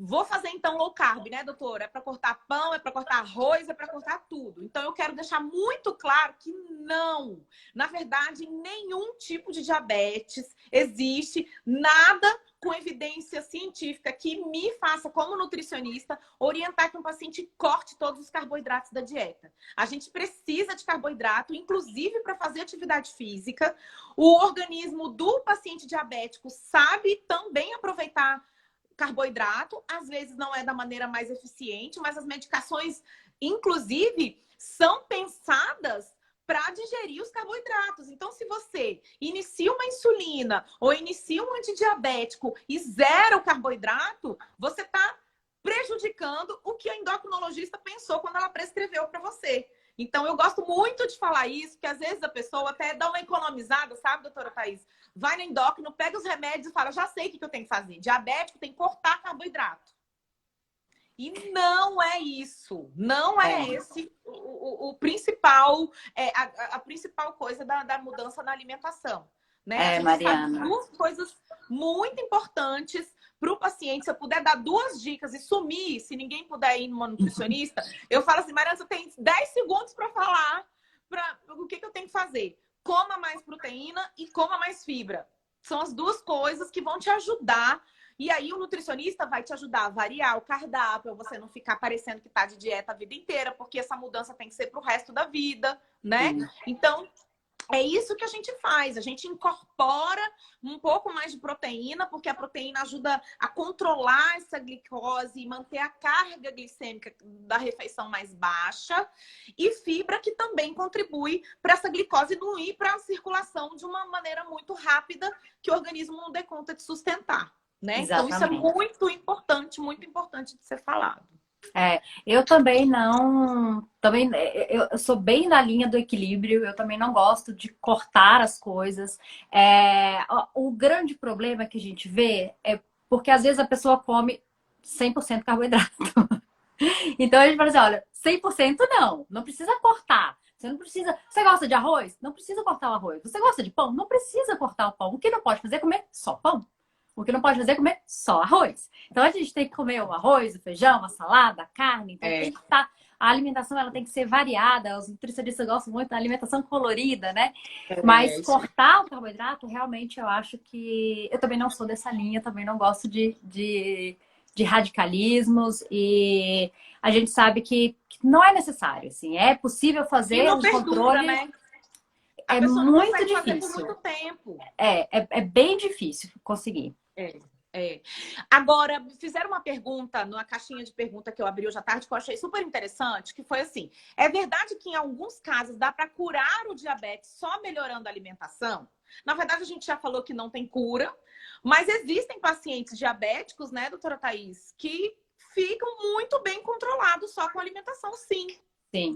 Vou fazer, então, low carb, né, doutora? É para cortar pão, é para cortar arroz, é para cortar tudo. Então, eu quero deixar muito claro que não. Na verdade, nenhum tipo de diabetes existe, nada com evidência científica que me faça, como nutricionista, orientar que um paciente corte todos os carboidratos da dieta. A gente precisa de carboidrato, inclusive para fazer atividade física. O organismo do paciente diabético sabe também aproveitar carboidrato, às vezes não é da maneira mais eficiente, mas as medicações, inclusive, são pensadas para digerir os carboidratos. Então, se você inicia uma insulina ou inicia um antidiabético e zera o carboidrato, você está prejudicando o que a endocrinologista pensou quando ela prescreveu para você. Então, eu gosto muito de falar isso, que às vezes a pessoa até dá uma economizada, sabe, doutora Thaís? Vai no endócrino, pega os remédios e fala, já sei o que eu tenho que fazer. Diabético tem que cortar carboidrato. E não é isso. Não é esse o principal, a principal coisa da mudança na alimentação. Né? Mariana. Duas coisas muito importantes para o paciente. Se eu puder dar 2 dicas e sumir, se ninguém puder ir numa nutricionista, eu falo assim, Mariana, você tem 10 segundos para falar o que eu tenho que fazer. Coma mais proteína e coma mais fibra. São as 2 coisas que vão te ajudar. E aí o nutricionista vai te ajudar a variar o cardápio, você não ficar parecendo que tá de dieta a vida inteira, porque essa mudança tem que ser pro resto da vida, né? Então, é isso que a gente faz. A gente incorpora um pouco mais de proteína, porque a proteína ajuda a controlar essa glicose e manter a carga glicêmica da refeição mais baixa. E fibra, que também contribui para essa glicose não ir para a circulação de uma maneira muito rápida, que o organismo não dê conta de sustentar, né? Então, isso é muito importante de ser falado. Eu também não. Também eu sou bem na linha do equilíbrio, eu também não gosto de cortar as coisas. O grande problema que a gente vê é porque às vezes a pessoa come 100% carboidrato. Então a gente fala assim: olha, 100% não precisa cortar. Você não precisa. Você gosta de arroz? Não precisa cortar o arroz. Você gosta de pão? Não precisa cortar o pão. O que não pode fazer é comer só pão. O que não pode fazer é comer só arroz. Então a gente tem que comer o arroz, o feijão, a salada, a carne. Então tem que estar. A alimentação ela tem que ser variada. Os nutricionistas gostam muito da alimentação colorida, né? Mas cortar o carboidrato, realmente eu acho que. Eu também não sou dessa linha, também não gosto de radicalismos. E a gente sabe que não é necessário. Assim, é possível fazer um controle. Né? É muito difícil. Fazer por muito tempo. É bem difícil conseguir. Agora, fizeram uma pergunta na caixinha de pergunta que eu abri hoje à tarde, que eu achei super interessante, que foi assim: é verdade que em alguns casos dá para curar o diabetes só melhorando a alimentação? Na verdade, a gente já falou que não tem cura, mas existem pacientes diabéticos, né, doutora Thaís, que ficam muito bem controlados só com alimentação, sim.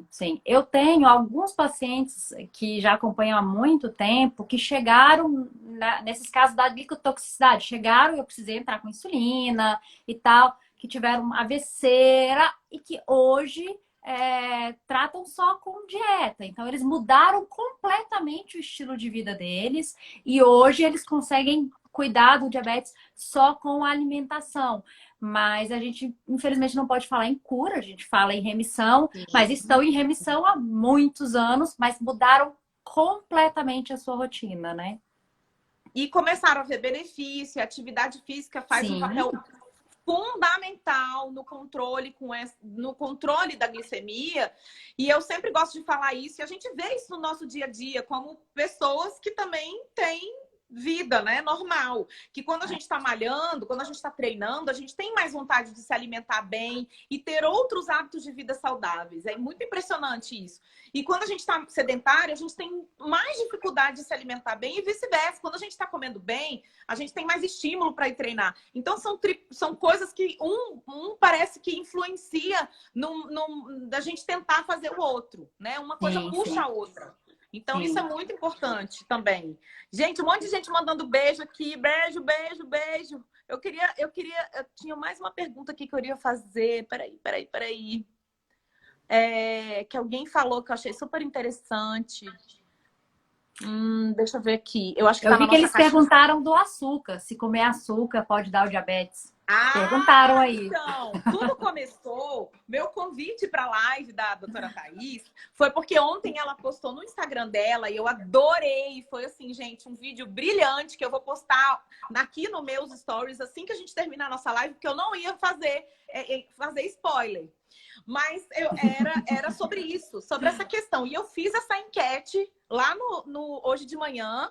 Sim. Eu tenho alguns pacientes que já acompanham há muito tempo que chegaram, nesses casos da glicotoxicidade, chegaram e eu precisei entrar com insulina e tal, que tiveram AVC e que hoje tratam só com dieta. Então, eles mudaram completamente o estilo de vida deles e hoje eles conseguem cuidar do diabetes só com a alimentação. Mas a gente, infelizmente, não pode falar em cura, a gente fala em remissão, mas estão em remissão há muitos anos, mas mudaram completamente a sua rotina, né? E começaram a ver benefício, a atividade física faz um papel fundamental no controle da glicemia. E eu sempre gosto de falar isso, e a gente vê isso no nosso dia a dia, como pessoas que também têm vida, né, normal, que quando a gente está malhando, quando a gente está treinando, a gente tem mais vontade de se alimentar bem e ter outros hábitos de vida saudáveis. É muito impressionante isso. E quando a gente está sedentário, a gente tem mais dificuldade de se alimentar bem e vice-versa. Quando a gente está comendo bem, a gente tem mais estímulo para ir treinar. Então são coisas que um parece que influencia da gente tentar fazer o outro, né? Uma coisa puxa a outra. Então, isso é muito importante também. Gente, um monte de gente mandando beijo aqui. Beijo. Eu tinha mais uma pergunta aqui que eu iria fazer. Peraí. Que alguém falou que eu achei super interessante. Deixa eu ver aqui. Eu acho que eu vi que eles perguntaram do açúcar. Se comer açúcar pode dar o diabetes. Perguntaram aí. Então, tudo começou. Meu convite para a live da doutora Thaís foi porque ontem ela postou no Instagram dela e eu adorei. Foi assim, gente, um vídeo brilhante que eu vou postar aqui nos meus stories assim que a gente terminar a nossa live, porque eu não ia fazer spoiler. Mas era sobre isso, sobre essa questão. E eu fiz essa enquete lá no hoje de manhã.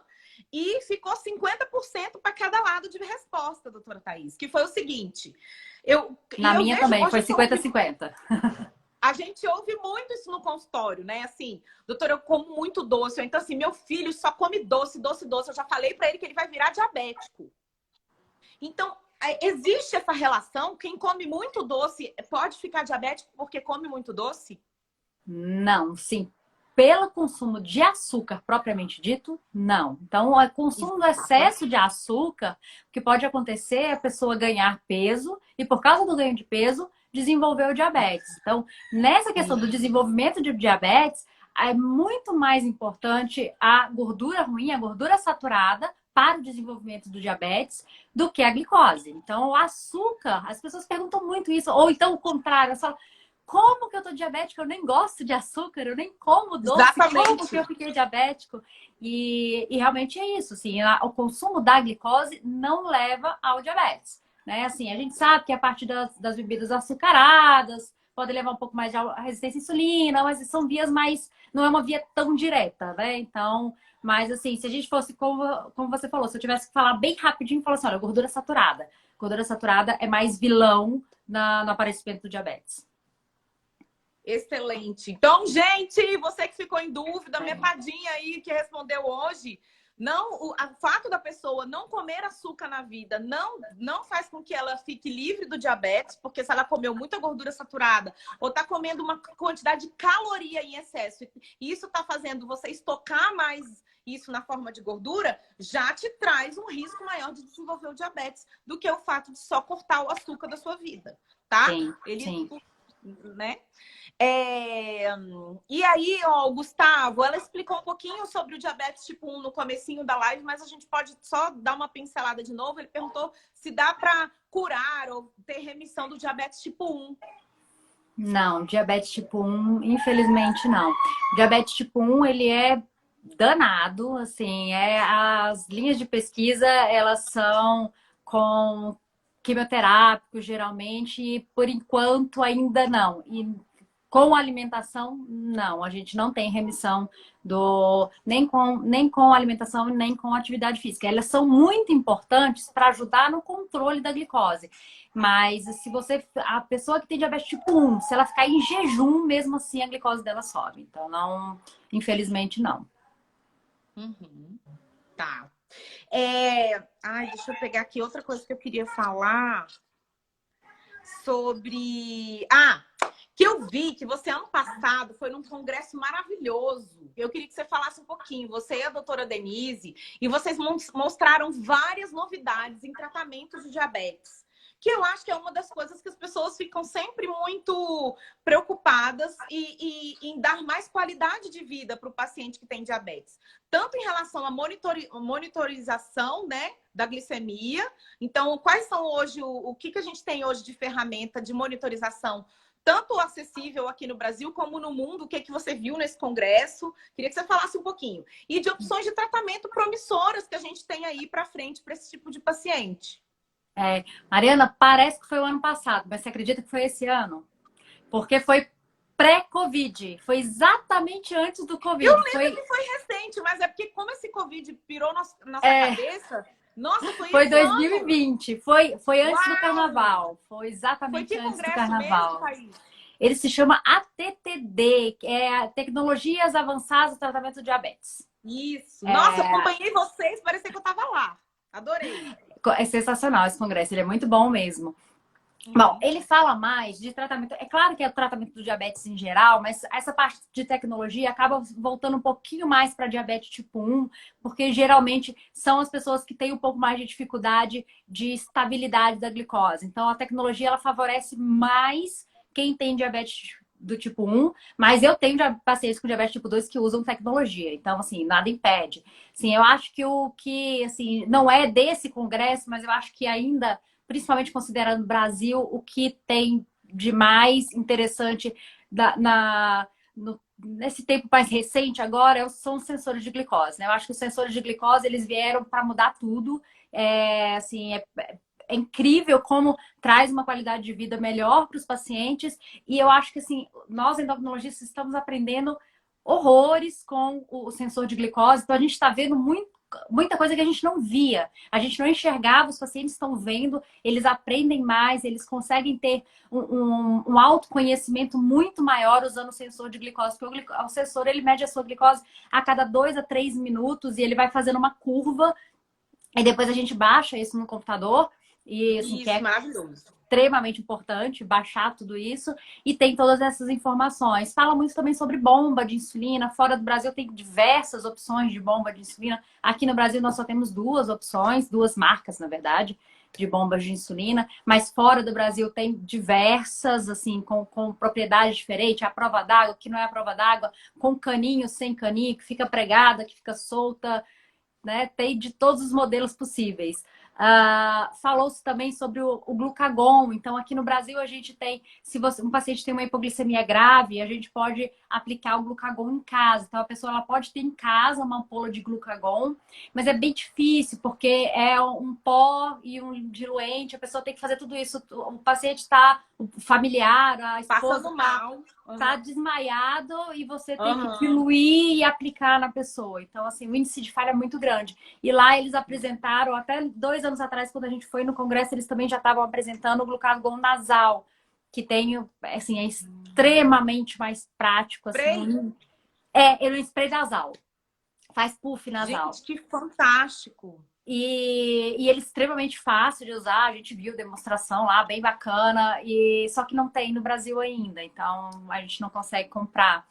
E ficou 50% para cada lado de resposta, doutora Thaís. Que foi o seguinte. Na minha também, foi 50-50. A gente ouve muito isso no consultório, né? Assim, doutora, eu como muito doce. Então, assim, meu filho só come doce. Eu já falei para ele que ele vai virar diabético. Então, existe essa relação? Quem come muito doce pode ficar diabético porque come muito doce? Não, sim. Pelo consumo de açúcar propriamente dito, não. Então, o consumo do excesso de açúcar, o que pode acontecer é a pessoa ganhar peso e, por causa do ganho de peso, desenvolver o diabetes. Então, nessa questão do desenvolvimento de diabetes, é muito mais importante a gordura ruim, a gordura saturada para o desenvolvimento do diabetes do que a glicose. Então, o açúcar, as pessoas perguntam muito isso, ou então o contrário, só como que eu tô diabética? Eu nem gosto de açúcar, eu nem como doce. Exatamente. Como que eu fiquei diabético? E realmente é isso, assim, o consumo da glicose não leva ao diabetes, né? Assim, a gente sabe que a partir das bebidas açucaradas, podem levar um pouco mais de resistência à insulina, mas são vias mais... Não é uma via tão direta, né? Então, mas assim, se a gente fosse, como você falou, se eu tivesse que falar bem rapidinho, falar assim, olha, gordura saturada. Gordura saturada é mais vilão no aparecimento do diabetes. Excelente. Então, gente, você que ficou em dúvida, metadinha aí que respondeu hoje, não, o fato da pessoa não comer açúcar na vida não faz com que ela fique livre do diabetes, porque se ela comeu muita gordura saturada ou está comendo uma quantidade de caloria em excesso, e isso está fazendo você estocar mais isso na forma de gordura, já te traz um risco maior de desenvolver o diabetes do que o fato de só cortar o açúcar da sua vida, tá? Sim, Ele, sim. né? E aí, ó, Gustavo, ela explicou um pouquinho sobre o diabetes tipo 1 no comecinho da live, mas a gente pode só dar uma pincelada de novo. Ele perguntou se dá para curar ou ter remissão do diabetes tipo 1. Não, diabetes tipo 1, infelizmente não. Diabetes tipo 1, ele é danado, assim, as linhas de pesquisa, elas são com quimioterápicos, geralmente, e por enquanto ainda não. E com alimentação, não. A gente não tem remissão nem com alimentação, nem com atividade física. Elas são muito importantes para ajudar no controle da glicose. Mas se a pessoa que tem diabetes tipo 1, se ela ficar em jejum, mesmo assim a glicose dela sobe. Então, não, infelizmente, não. Uhum. Tá. Ai, deixa eu pegar aqui outra coisa que eu queria falar sobre... que eu vi que você, ano passado, foi num congresso maravilhoso. Eu queria que você falasse um pouquinho, você e a doutora Denise, e vocês mostraram várias novidades em tratamentos de diabetes, que eu acho que é uma das coisas que as pessoas ficam sempre muito preocupadas em dar mais qualidade de vida para o paciente que tem diabetes. Tanto em relação à monitorização, né, da glicemia. Então, quais são hoje, o que a gente tem hoje de ferramenta de monitorização, tanto acessível aqui no Brasil como no mundo? O que você viu nesse congresso? Queria que você falasse um pouquinho. E de opções de tratamento promissoras que a gente tem aí para frente para esse tipo de paciente. Mariana, parece que foi o ano passado, mas você acredita que foi esse ano? Porque foi pré-Covid. Foi exatamente antes do Covid. Eu lembro que foi recente, mas é porque como esse Covid pirou nossa cabeça... Nossa, foi 2020. Foi antes do Uau! Carnaval. Foi exatamente antes do Carnaval. Mesmo, ele se chama ATTD, que é Tecnologias Avançadas do Tratamento de Diabetes. Isso. Nossa, eu acompanhei vocês, parecia que eu estava lá. Adorei. É sensacional esse congresso, ele é muito bom mesmo. Bom, ele fala mais de tratamento. É claro que é o tratamento do diabetes em geral, mas essa parte de tecnologia acaba voltando um pouquinho mais para diabetes tipo 1, porque geralmente são as pessoas que têm um pouco mais de dificuldade de estabilidade da glicose. Então, a tecnologia ela favorece mais quem tem diabetes do tipo 1, mas eu tenho pacientes com diabetes tipo 2 que usam tecnologia. Então, assim, nada impede. Sim, eu acho que o que, assim, não é desse congresso, mas eu acho que ainda, principalmente considerando o Brasil, o que tem de mais interessante nesse tempo mais recente agora são os sensores de glicose, né? Eu acho que os sensores de glicose, eles vieram para mudar tudo. É incrível como traz uma qualidade de vida melhor para os pacientes. E eu acho que, assim, nós endocrinologistas estamos aprendendo horrores com o sensor de glicose. Então, a gente está vendo muita coisa que a gente não via. A gente não enxergava, os pacientes estão vendo, eles aprendem mais, eles conseguem ter um autoconhecimento muito maior usando o sensor de glicose. Porque o sensor, ele mede a sua glicose a cada 2 a 3 minutos e ele vai fazendo uma curva. E depois a gente baixa isso no computador. E, assim, isso, que é maravilhoso. Extremamente importante baixar tudo isso e tem todas essas informações. Fala muito também sobre bomba de insulina. Fora do Brasil tem diversas opções de bomba de insulina. Aqui no Brasil nós só temos 2 opções, 2 marcas, na verdade, de bombas de insulina. Mas fora do Brasil tem diversas, assim, com propriedades diferentes. A prova d'água, que não é a prova d'água, com caninho, sem caninho, que fica pregada, que fica solta, né? Tem de todos os modelos possíveis. Falou-se também sobre o glucagon. Então, aqui no Brasil, a gente tem, se um paciente tem uma hipoglicemia grave, a gente pode aplicar o glucagon em casa. Então, a pessoa ela pode ter em casa uma ampola de glucagon, mas é bem difícil, porque é um pó e um diluente, a pessoa tem que fazer tudo isso. O paciente está, o familiar, a esposa Passando mal. tá desmaiado e você tem que Uhum. diluir e aplicar na pessoa. Então, assim, o índice de falha é muito grande. E lá eles apresentaram, até 2 anos atrás, quando a gente foi no congresso, eles também já estavam apresentando o glucagon nasal, que tem, assim, é extremamente mais prático, assim. Ele é um spray nasal. Faz puff nasal. Gente, que fantástico! E ele é extremamente fácil de usar, a gente viu demonstração lá, bem bacana, só que não tem no Brasil ainda, então a gente não consegue comprar.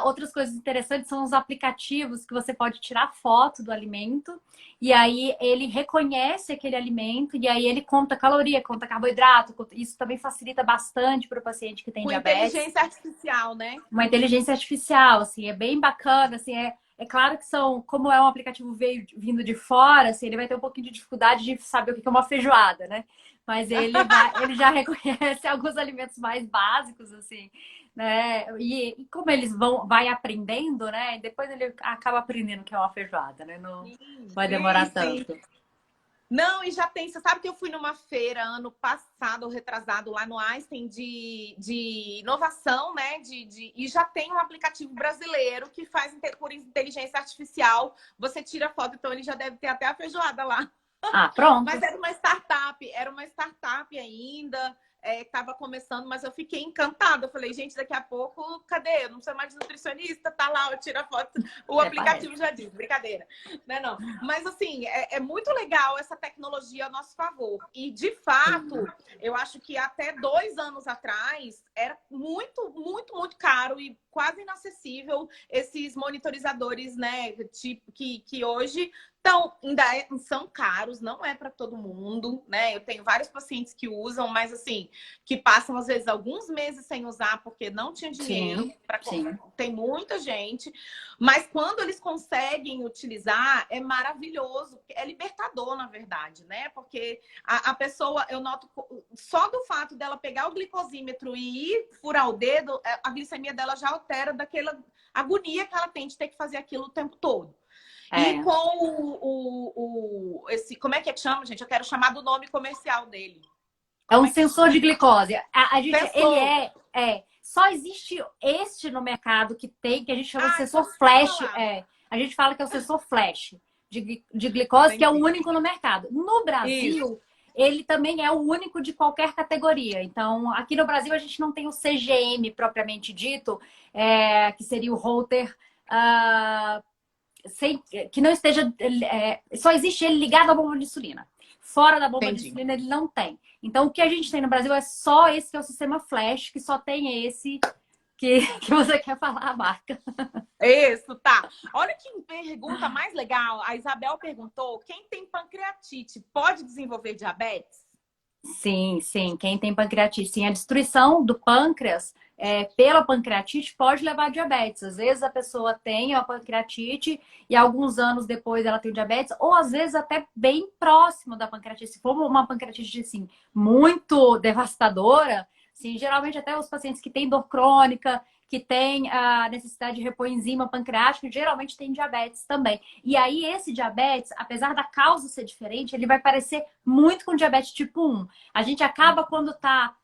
Outras coisas interessantes são os aplicativos que você pode tirar foto do alimento, e aí ele reconhece aquele alimento, e aí ele conta caloria, conta carboidrato, isso também facilita bastante para o paciente que tem diabetes. Inteligência artificial, né? Uma inteligência artificial, assim, é bem bacana, assim, é claro que como é um aplicativo vindo de fora, assim, ele vai ter um pouquinho de dificuldade de saber o que é uma feijoada, né? Mas ele já reconhece alguns alimentos mais básicos, assim, né? E como vai aprendendo, né? Depois ele acaba aprendendo o que é uma feijoada, né? Não vai demorar tanto. Não, e já tem. Você sabe que eu fui numa feira ano passado, ou retrasado, lá no Einstein, de inovação, né? E já tem um aplicativo brasileiro que faz por inteligência artificial. Você tira foto, então ele já deve ter até a feijoada lá. Pronto. Mas era uma startup ainda. Estava começando, mas eu fiquei encantada. Eu falei, gente, daqui a pouco, cadê? Eu não sou mais nutricionista, tá lá, eu tiro a foto, o aplicativo já diz, brincadeira. Não. Mas assim, é muito legal essa tecnologia a nosso favor. E de fato, eu acho que até 2 anos atrás era muito, muito, muito caro e quase inacessível esses monitorizadores, né? Tipo, que hoje ainda são caros, não é para todo mundo, né? Eu tenho vários pacientes que usam, mas assim, que passam às vezes alguns meses sem usar porque não tinha dinheiro para comprar. Tem muita gente, mas quando eles conseguem utilizar, é maravilhoso, é libertador, na verdade, né? Porque a pessoa, eu noto, só do fato dela pegar o glicosímetro e ir furar o dedo, a glicemia dela já altera daquela agonia que ela tem de ter que fazer aquilo o tempo todo. E com esse... Como é que chama, gente? Eu quero chamar do nome comercial dele. É um sensor de glicose. Ele só existe este no mercado que a gente chama de sensor flash. A gente fala que é o sensor flash de glicose, Entendi. Que é o único no mercado. No Brasil, ele também é o único de qualquer categoria. Então, aqui no Brasil, a gente não tem o CGM propriamente dito, que seria o Holter... que não esteja... só existe ele ligado à bomba de insulina. Fora da bomba de insulina, ele não tem. Então, o que a gente tem no Brasil é só esse, que é o sistema Flash, que só tem esse que você quer falar a marca. Isso, tá. Olha que pergunta mais legal. A Isabel perguntou, quem tem pancreatite pode desenvolver diabetes? Sim. Quem tem pancreatite. Sim, a destruição do pâncreas pela pancreatite pode levar a diabetes. Às vezes a pessoa tem a pancreatite e alguns anos depois ela tem diabetes, ou às vezes até bem próximo da pancreatite. Se for uma pancreatite assim, muito devastadora, assim, geralmente até os pacientes que têm dor crônica, que têm a necessidade de repor enzima pancreática, geralmente tem diabetes também. E aí esse diabetes, apesar da causa ser diferente, ele vai parecer muito com diabetes tipo 1. A gente acaba quando está...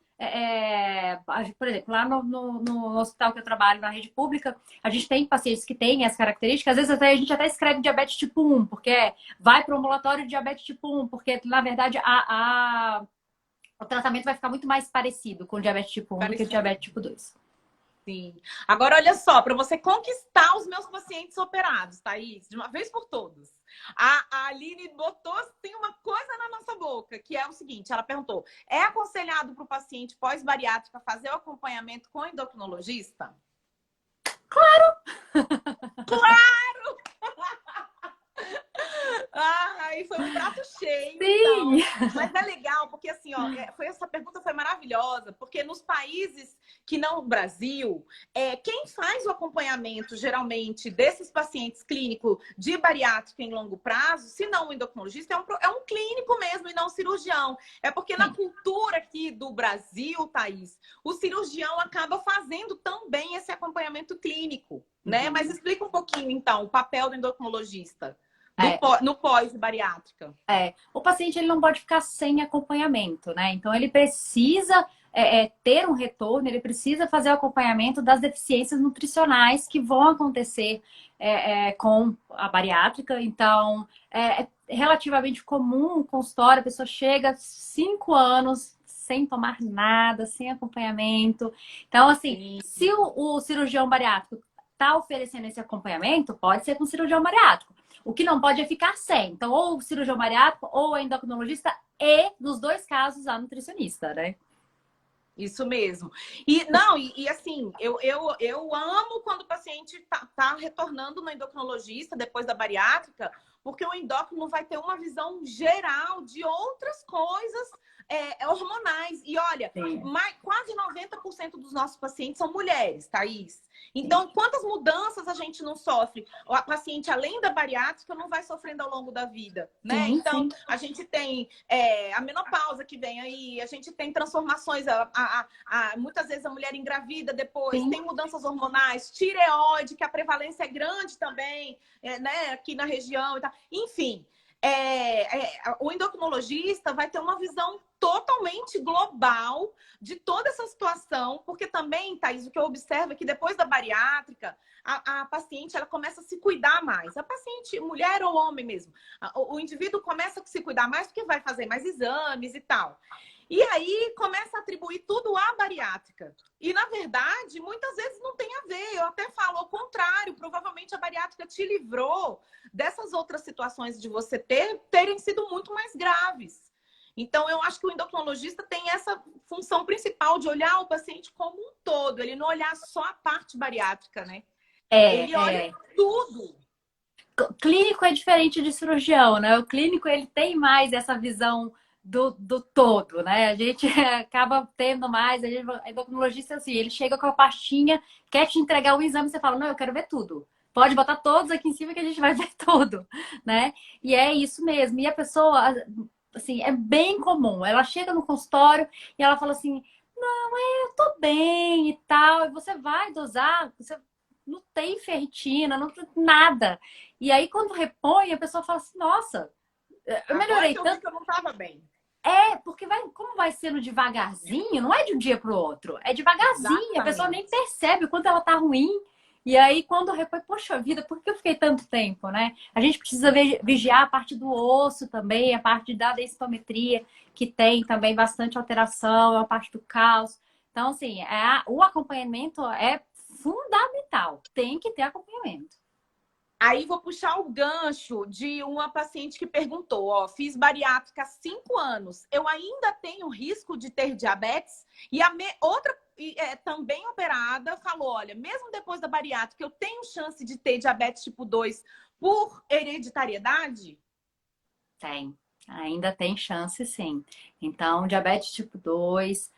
por exemplo, lá no hospital que eu trabalho, na rede pública, a gente tem pacientes que têm as características. Às vezes a gente até escreve diabetes tipo 1, porque vai para o ambulatório de diabetes tipo 1, porque na verdade o tratamento vai ficar muito mais parecido com o diabetes tipo 1 do que o diabetes tipo 2. Sim. Agora, olha só, para você conquistar os meus pacientes operados, Thaís, de uma vez por todas. A Aline botou assim uma coisa na nossa boca, que é o seguinte, ela perguntou, é aconselhado para o paciente pós-bariátrica fazer o acompanhamento com o endocrinologista? Claro! Claro! Ai, foi um prato cheio, então. Sim! Mas é legal, porque assim, ó, essa pergunta foi maravilhosa, porque nos países que não o Brasil, quem faz o acompanhamento, geralmente, desses pacientes clínicos de bariátrica em longo prazo, se não um endocrinologista, é um clínico mesmo e não um cirurgião. É porque na cultura aqui do Brasil, Thaís, o cirurgião acaba fazendo também esse acompanhamento clínico, né? Mas explica um pouquinho, então, o papel do endocrinologista. No pós-bariátrica. O paciente ele não pode ficar sem acompanhamento, né? Então ele precisa ter um retorno, ele precisa fazer o acompanhamento das deficiências nutricionais que vão acontecer com a bariátrica. Então é relativamente comum no consultório, a pessoa chega 5 anos sem tomar nada, sem acompanhamento. Então, assim, se o cirurgião bariátrico está oferecendo esse acompanhamento, pode ser com o cirurgião bariátrico. O que não pode é ficar sem. Então, ou o cirurgião bariátrico, ou a endocrinologista, e, nos 2 casos, a nutricionista, né? Isso mesmo. E assim, eu amo quando o paciente tá retornando no endocrinologista depois da bariátrica, porque o endócrino vai ter uma visão geral de outras coisas hormonais. E olha, quase 90% dos nossos pacientes são mulheres, Thaís. Então, quantas mudanças a gente não sofre? A paciente, além da bariátrica, não vai sofrendo ao longo da vida, né? Então, a gente tem a menopausa que vem aí, a gente tem transformações, muitas vezes a mulher engravida depois, tem mudanças hormonais, tireoide, que a prevalência é grande também, né? Aqui na região e tal. Enfim, o endocrinologista vai ter uma visão totalmente global de toda essa situação, porque também, Thaís, o que eu observo é que depois da bariátrica, a paciente ela começa a se cuidar mais. A paciente, mulher ou homem mesmo, o indivíduo começa a se cuidar mais porque vai fazer mais exames e tal. E aí começa a atribuir tudo à bariátrica. E, na verdade, muitas vezes não tem a ver. Eu até falo ao contrário. Provavelmente a bariátrica te livrou dessas outras situações de você terem sido muito mais graves. Então, eu acho que o endocrinologista tem essa função principal de olhar o paciente como um todo. Ele não olhar só a parte bariátrica, né? Ele olha tudo. Clínico é diferente de cirurgião, né? O clínico, ele tem mais essa visão do todo, né? A gente acaba tendo mais, o endocrinologista, assim, ele chega com a pastinha, quer te entregar um exame, você fala, não, eu quero ver tudo. Pode botar todos aqui em cima que a gente vai ver tudo, né? E é isso mesmo. E a pessoa, assim, é bem comum. Ela chega no consultório e ela fala assim, não, eu tô bem e tal. E você vai dosar, você não tem ferritina, não tem nada. E aí, quando repõe, a pessoa fala assim, nossa, eu melhorei tanto. Que eu não tava bem. Porque como vai sendo devagarzinho, não é de um dia pro outro. É devagarzinho, exatamente. A pessoa nem percebe o quanto ela tá ruim. E aí, quando repõe, poxa vida, por que eu fiquei tanto tempo, né? A gente precisa vigiar a parte do osso também, a parte da densitometria, que tem também bastante alteração, a parte do cálcio. Então, assim, o acompanhamento é fundamental. Tem que ter acompanhamento. Aí vou puxar o gancho de uma paciente que perguntou, ó, fiz bariátrica há 5 anos, eu ainda tenho risco de ter diabetes? E a outra também operada falou, olha, mesmo depois da bariátrica, eu tenho chance de ter diabetes tipo 2 por hereditariedade? Tem. Ainda tem chance, sim. Então, diabetes tipo 2...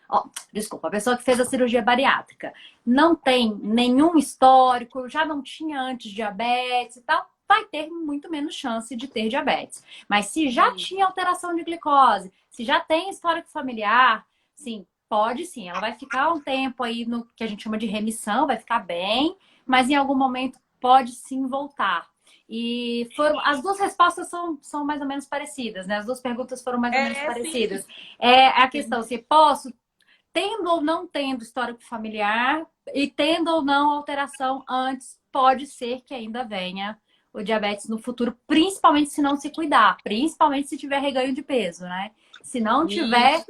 desculpa, a pessoa que fez a cirurgia bariátrica não tem nenhum histórico, já não tinha antes diabetes e tal, vai ter muito menos chance de ter diabetes. Mas se já tinha alteração de glicose, se já tem histórico familiar, sim, pode sim. Ela vai ficar um tempo aí no que a gente chama de remissão, vai ficar bem, mas em algum momento pode sim voltar. E as 2 respostas são mais ou menos parecidas, né? As 2 perguntas foram mais ou menos parecidas. É a questão se posso, tendo ou não tendo histórico familiar e tendo ou não alteração antes, pode ser que ainda venha o diabetes no futuro, principalmente se não se cuidar, principalmente se tiver reganho de peso, né? Se não tiver,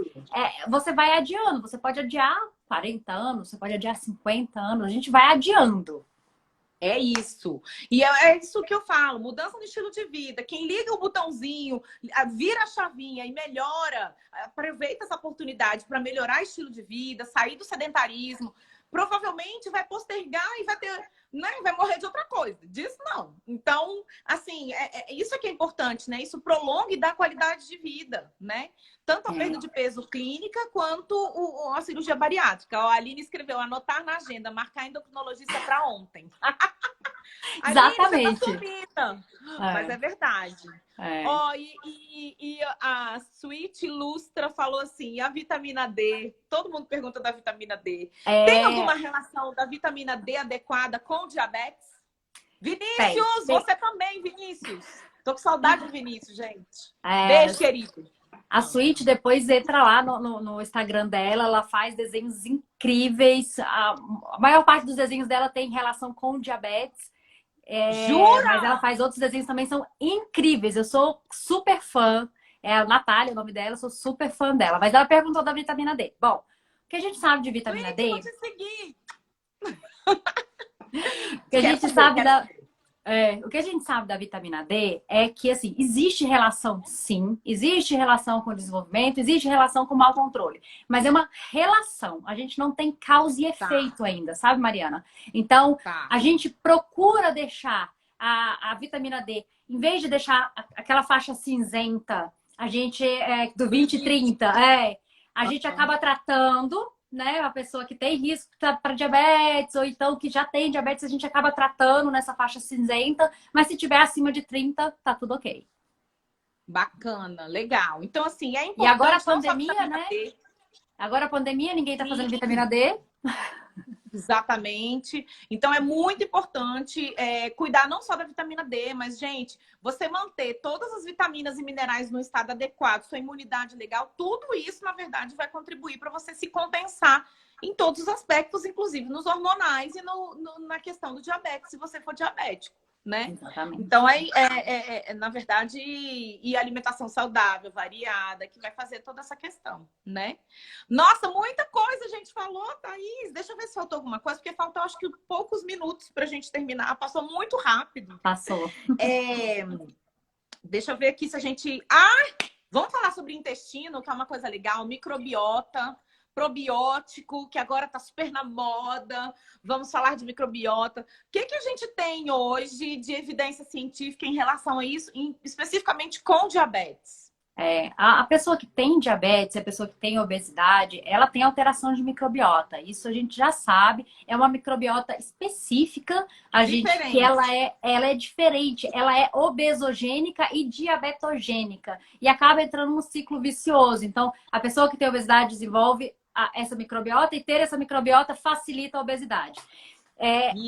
você vai adiando. Você pode adiar 40 anos, você pode adiar 50 anos, a gente vai adiando. É isso. E é isso que eu falo, mudança no estilo de vida. Quem liga o botãozinho, vira a chavinha e melhora, aproveita essa oportunidade para melhorar o estilo de vida, sair do sedentarismo, provavelmente vai postergar e vai ter, né, vai morrer de outra coisa. Disso não. Então, assim, isso é que é importante, né? Isso prolonga e dá qualidade de vida, né? Tanto a perda de peso clínica quanto a cirurgia bariátrica. A Aline escreveu, anotar na agenda, marcar endocrinologista para ontem. Exatamente. Aline, você tá sumida. Mas é verdade. Ó, e a Sweet Lustra falou assim, e a vitamina D? Todo mundo pergunta da vitamina D. Tem alguma relação da vitamina D adequada com diabetes? Vinícius, você também, Vinícius. Tô com saudade do Vinícius, gente. Beijo, querido. A Sweet depois entra lá no Instagram dela, ela faz desenhos incríveis. A maior parte dos desenhos dela tem relação com diabetes. Jura? Mas ela faz outros desenhos também, são incríveis. Eu sou super fã. É a Natália, o nome dela, eu sou super fã dela. Mas ela perguntou da vitamina D. Bom, o que a gente sabe de vitamina Sweet, D? vou te seguir. O que a gente sabe o que a gente sabe da vitamina D é que, assim, existe relação, sim, existe relação com o desenvolvimento, existe relação com o mau controle, mas é uma relação, a gente não tem causa e efeito ainda, sabe, Mariana? Então, a gente procura deixar a vitamina D, em vez de deixar aquela faixa cinzenta, a gente, do 20 e 30, a gente acaba tratando, né, a pessoa que tem risco para diabetes, ou então que já tem diabetes, a gente acaba tratando nessa faixa cinzenta, mas se tiver acima de 30, tá tudo ok. Bacana, legal. Então, assim, é importante. E agora a pandemia, né? D. Agora a pandemia, ninguém tá fazendo vitamina D. Exatamente. Então é muito importante cuidar não só da vitamina D, mas, gente, você manter todas as vitaminas e minerais no estado adequado, sua imunidade legal, tudo isso, na verdade, vai contribuir para você se compensar em todos os aspectos, inclusive nos hormonais e na questão do diabetes, se você for diabético, né? Exatamente. Então, na verdade, e alimentação saudável, variada, que vai fazer toda essa questão, né? Nossa, muita coisa a gente falou, Thaís. Deixa eu ver se faltou alguma coisa, porque faltou, acho que, poucos minutos para a gente terminar. Passou muito rápido. Passou. Deixa eu ver aqui se a gente... vamos falar sobre intestino, que é uma coisa legal. Microbiota, probiótico, que agora está super na moda. Vamos falar de microbiota. O que a gente tem hoje de evidência científica em relação a isso, especificamente com diabetes? A pessoa que tem diabetes, a pessoa que tem obesidade, ela tem alteração de microbiota. Isso a gente já sabe. É uma microbiota específica. Que ela é diferente. Ela é obesogênica e diabetogênica. E acaba entrando num ciclo vicioso. Então, a pessoa que tem obesidade desenvolve essa microbiota e ter essa microbiota facilita a obesidade.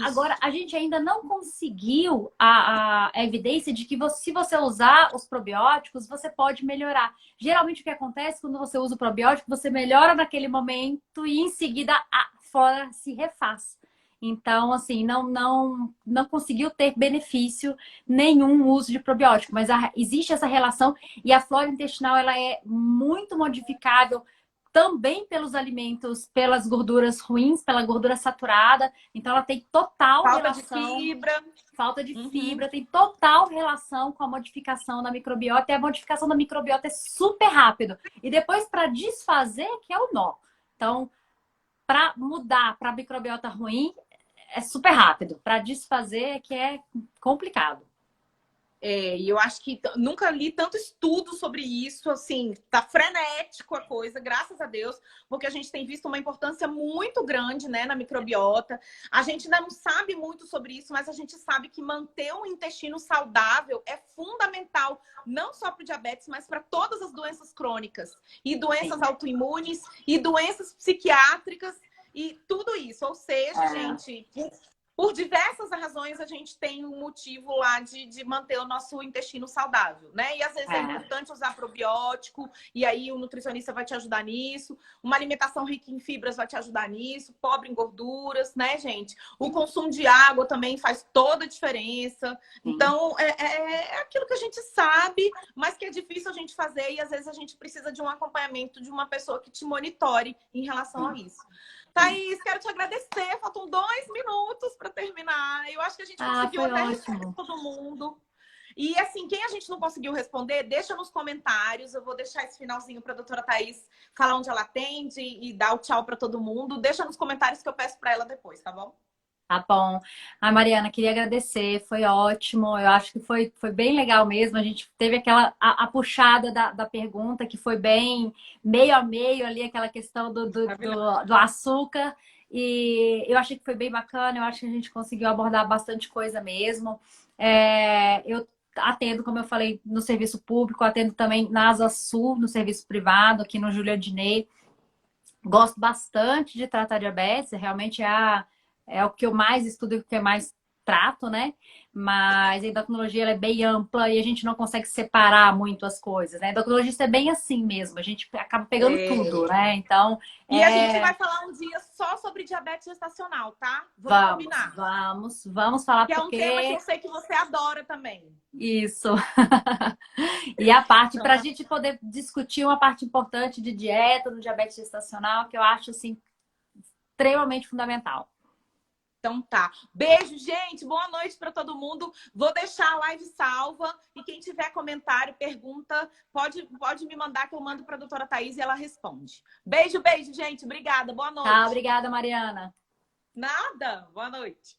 Agora, a gente ainda não conseguiu a evidência de que se você usar os probióticos, você pode melhorar. Geralmente, o que acontece quando você usa o probiótico, você melhora naquele momento e, em seguida, a flora se refaz. Então, assim, não conseguiu ter benefício nenhum uso de probiótico. Mas existe essa relação e a flora intestinal ela é muito modificável também pelos alimentos, pelas gorduras ruins, pela gordura saturada. Então, ela tem total relação... Falta de fibra, tem total relação com a modificação da microbiota. E a modificação da microbiota é super rápido. E depois, para desfazer, que é o nó. Então, para mudar para a microbiota ruim, é super rápido. Para desfazer, é que é complicado. E eu acho que nunca li tanto estudo sobre isso, assim, tá frenético a coisa, graças a Deus, porque a gente tem visto uma importância muito grande, né, na microbiota. A gente ainda não sabe muito sobre isso, mas a gente sabe que manter um intestino saudável é fundamental, não só para o diabetes, mas para todas as doenças crônicas, e doenças autoimunes, e doenças psiquiátricas, e tudo isso. Ou seja, gente... Por diversas razões, a gente tem um motivo lá de manter o nosso intestino saudável, né? E às vezes é importante usar probiótico, e aí o nutricionista vai te ajudar nisso. Uma alimentação rica em fibras vai te ajudar nisso, pobre em gorduras, né, gente? O consumo de água também faz toda a diferença. Então, é aquilo que a gente sabe, mas que é difícil a gente fazer, e às vezes a gente precisa de um acompanhamento de uma pessoa que te monitore em relação a isso. Thaís, quero te agradecer. Faltam 2 minutos para terminar. Eu acho que a gente conseguiu até responder todo mundo. E assim, quem a gente não conseguiu responder, deixa nos comentários. Eu vou deixar esse finalzinho para a doutora Thaís falar onde ela atende e dar o tchau para todo mundo. Deixa nos comentários que eu peço para ela depois, tá bom? Tá bom. Ai, Mariana, queria agradecer, foi ótimo. Eu acho que foi bem legal mesmo. A gente teve a puxada da pergunta, que foi bem meio a meio ali, aquela questão do açúcar. E eu achei que foi bem bacana, eu acho que a gente conseguiu abordar bastante coisa mesmo. Eu atendo, como eu falei, no serviço público, atendo também na Asa Sul, no serviço privado, aqui no Júlia Diney. Gosto bastante de tratar diabetes, realmente é o que eu mais estudo e o que eu mais trato, né? Mas a endocrinologia ela é bem ampla e a gente não consegue separar muito as coisas, né? A endocrinologista é bem assim mesmo, a gente acaba pegando tudo, né? Então, E a gente vai falar um dia só sobre diabetes gestacional, tá? Vamos combinar. Vamos falar que é um porque... tema que eu sei que você adora também. Isso. E a parte, para a gente poder discutir uma parte importante de dieta no diabetes gestacional, que eu acho, assim, extremamente fundamental. Então tá. Beijo, gente. Boa noite para todo mundo. Vou deixar a live salva. E quem tiver comentário, pergunta, pode me mandar que eu mando para a doutora Thaís e ela responde. Beijo, beijo, gente. Obrigada. Boa noite. Tá, obrigada, Mariana. Nada. Boa noite.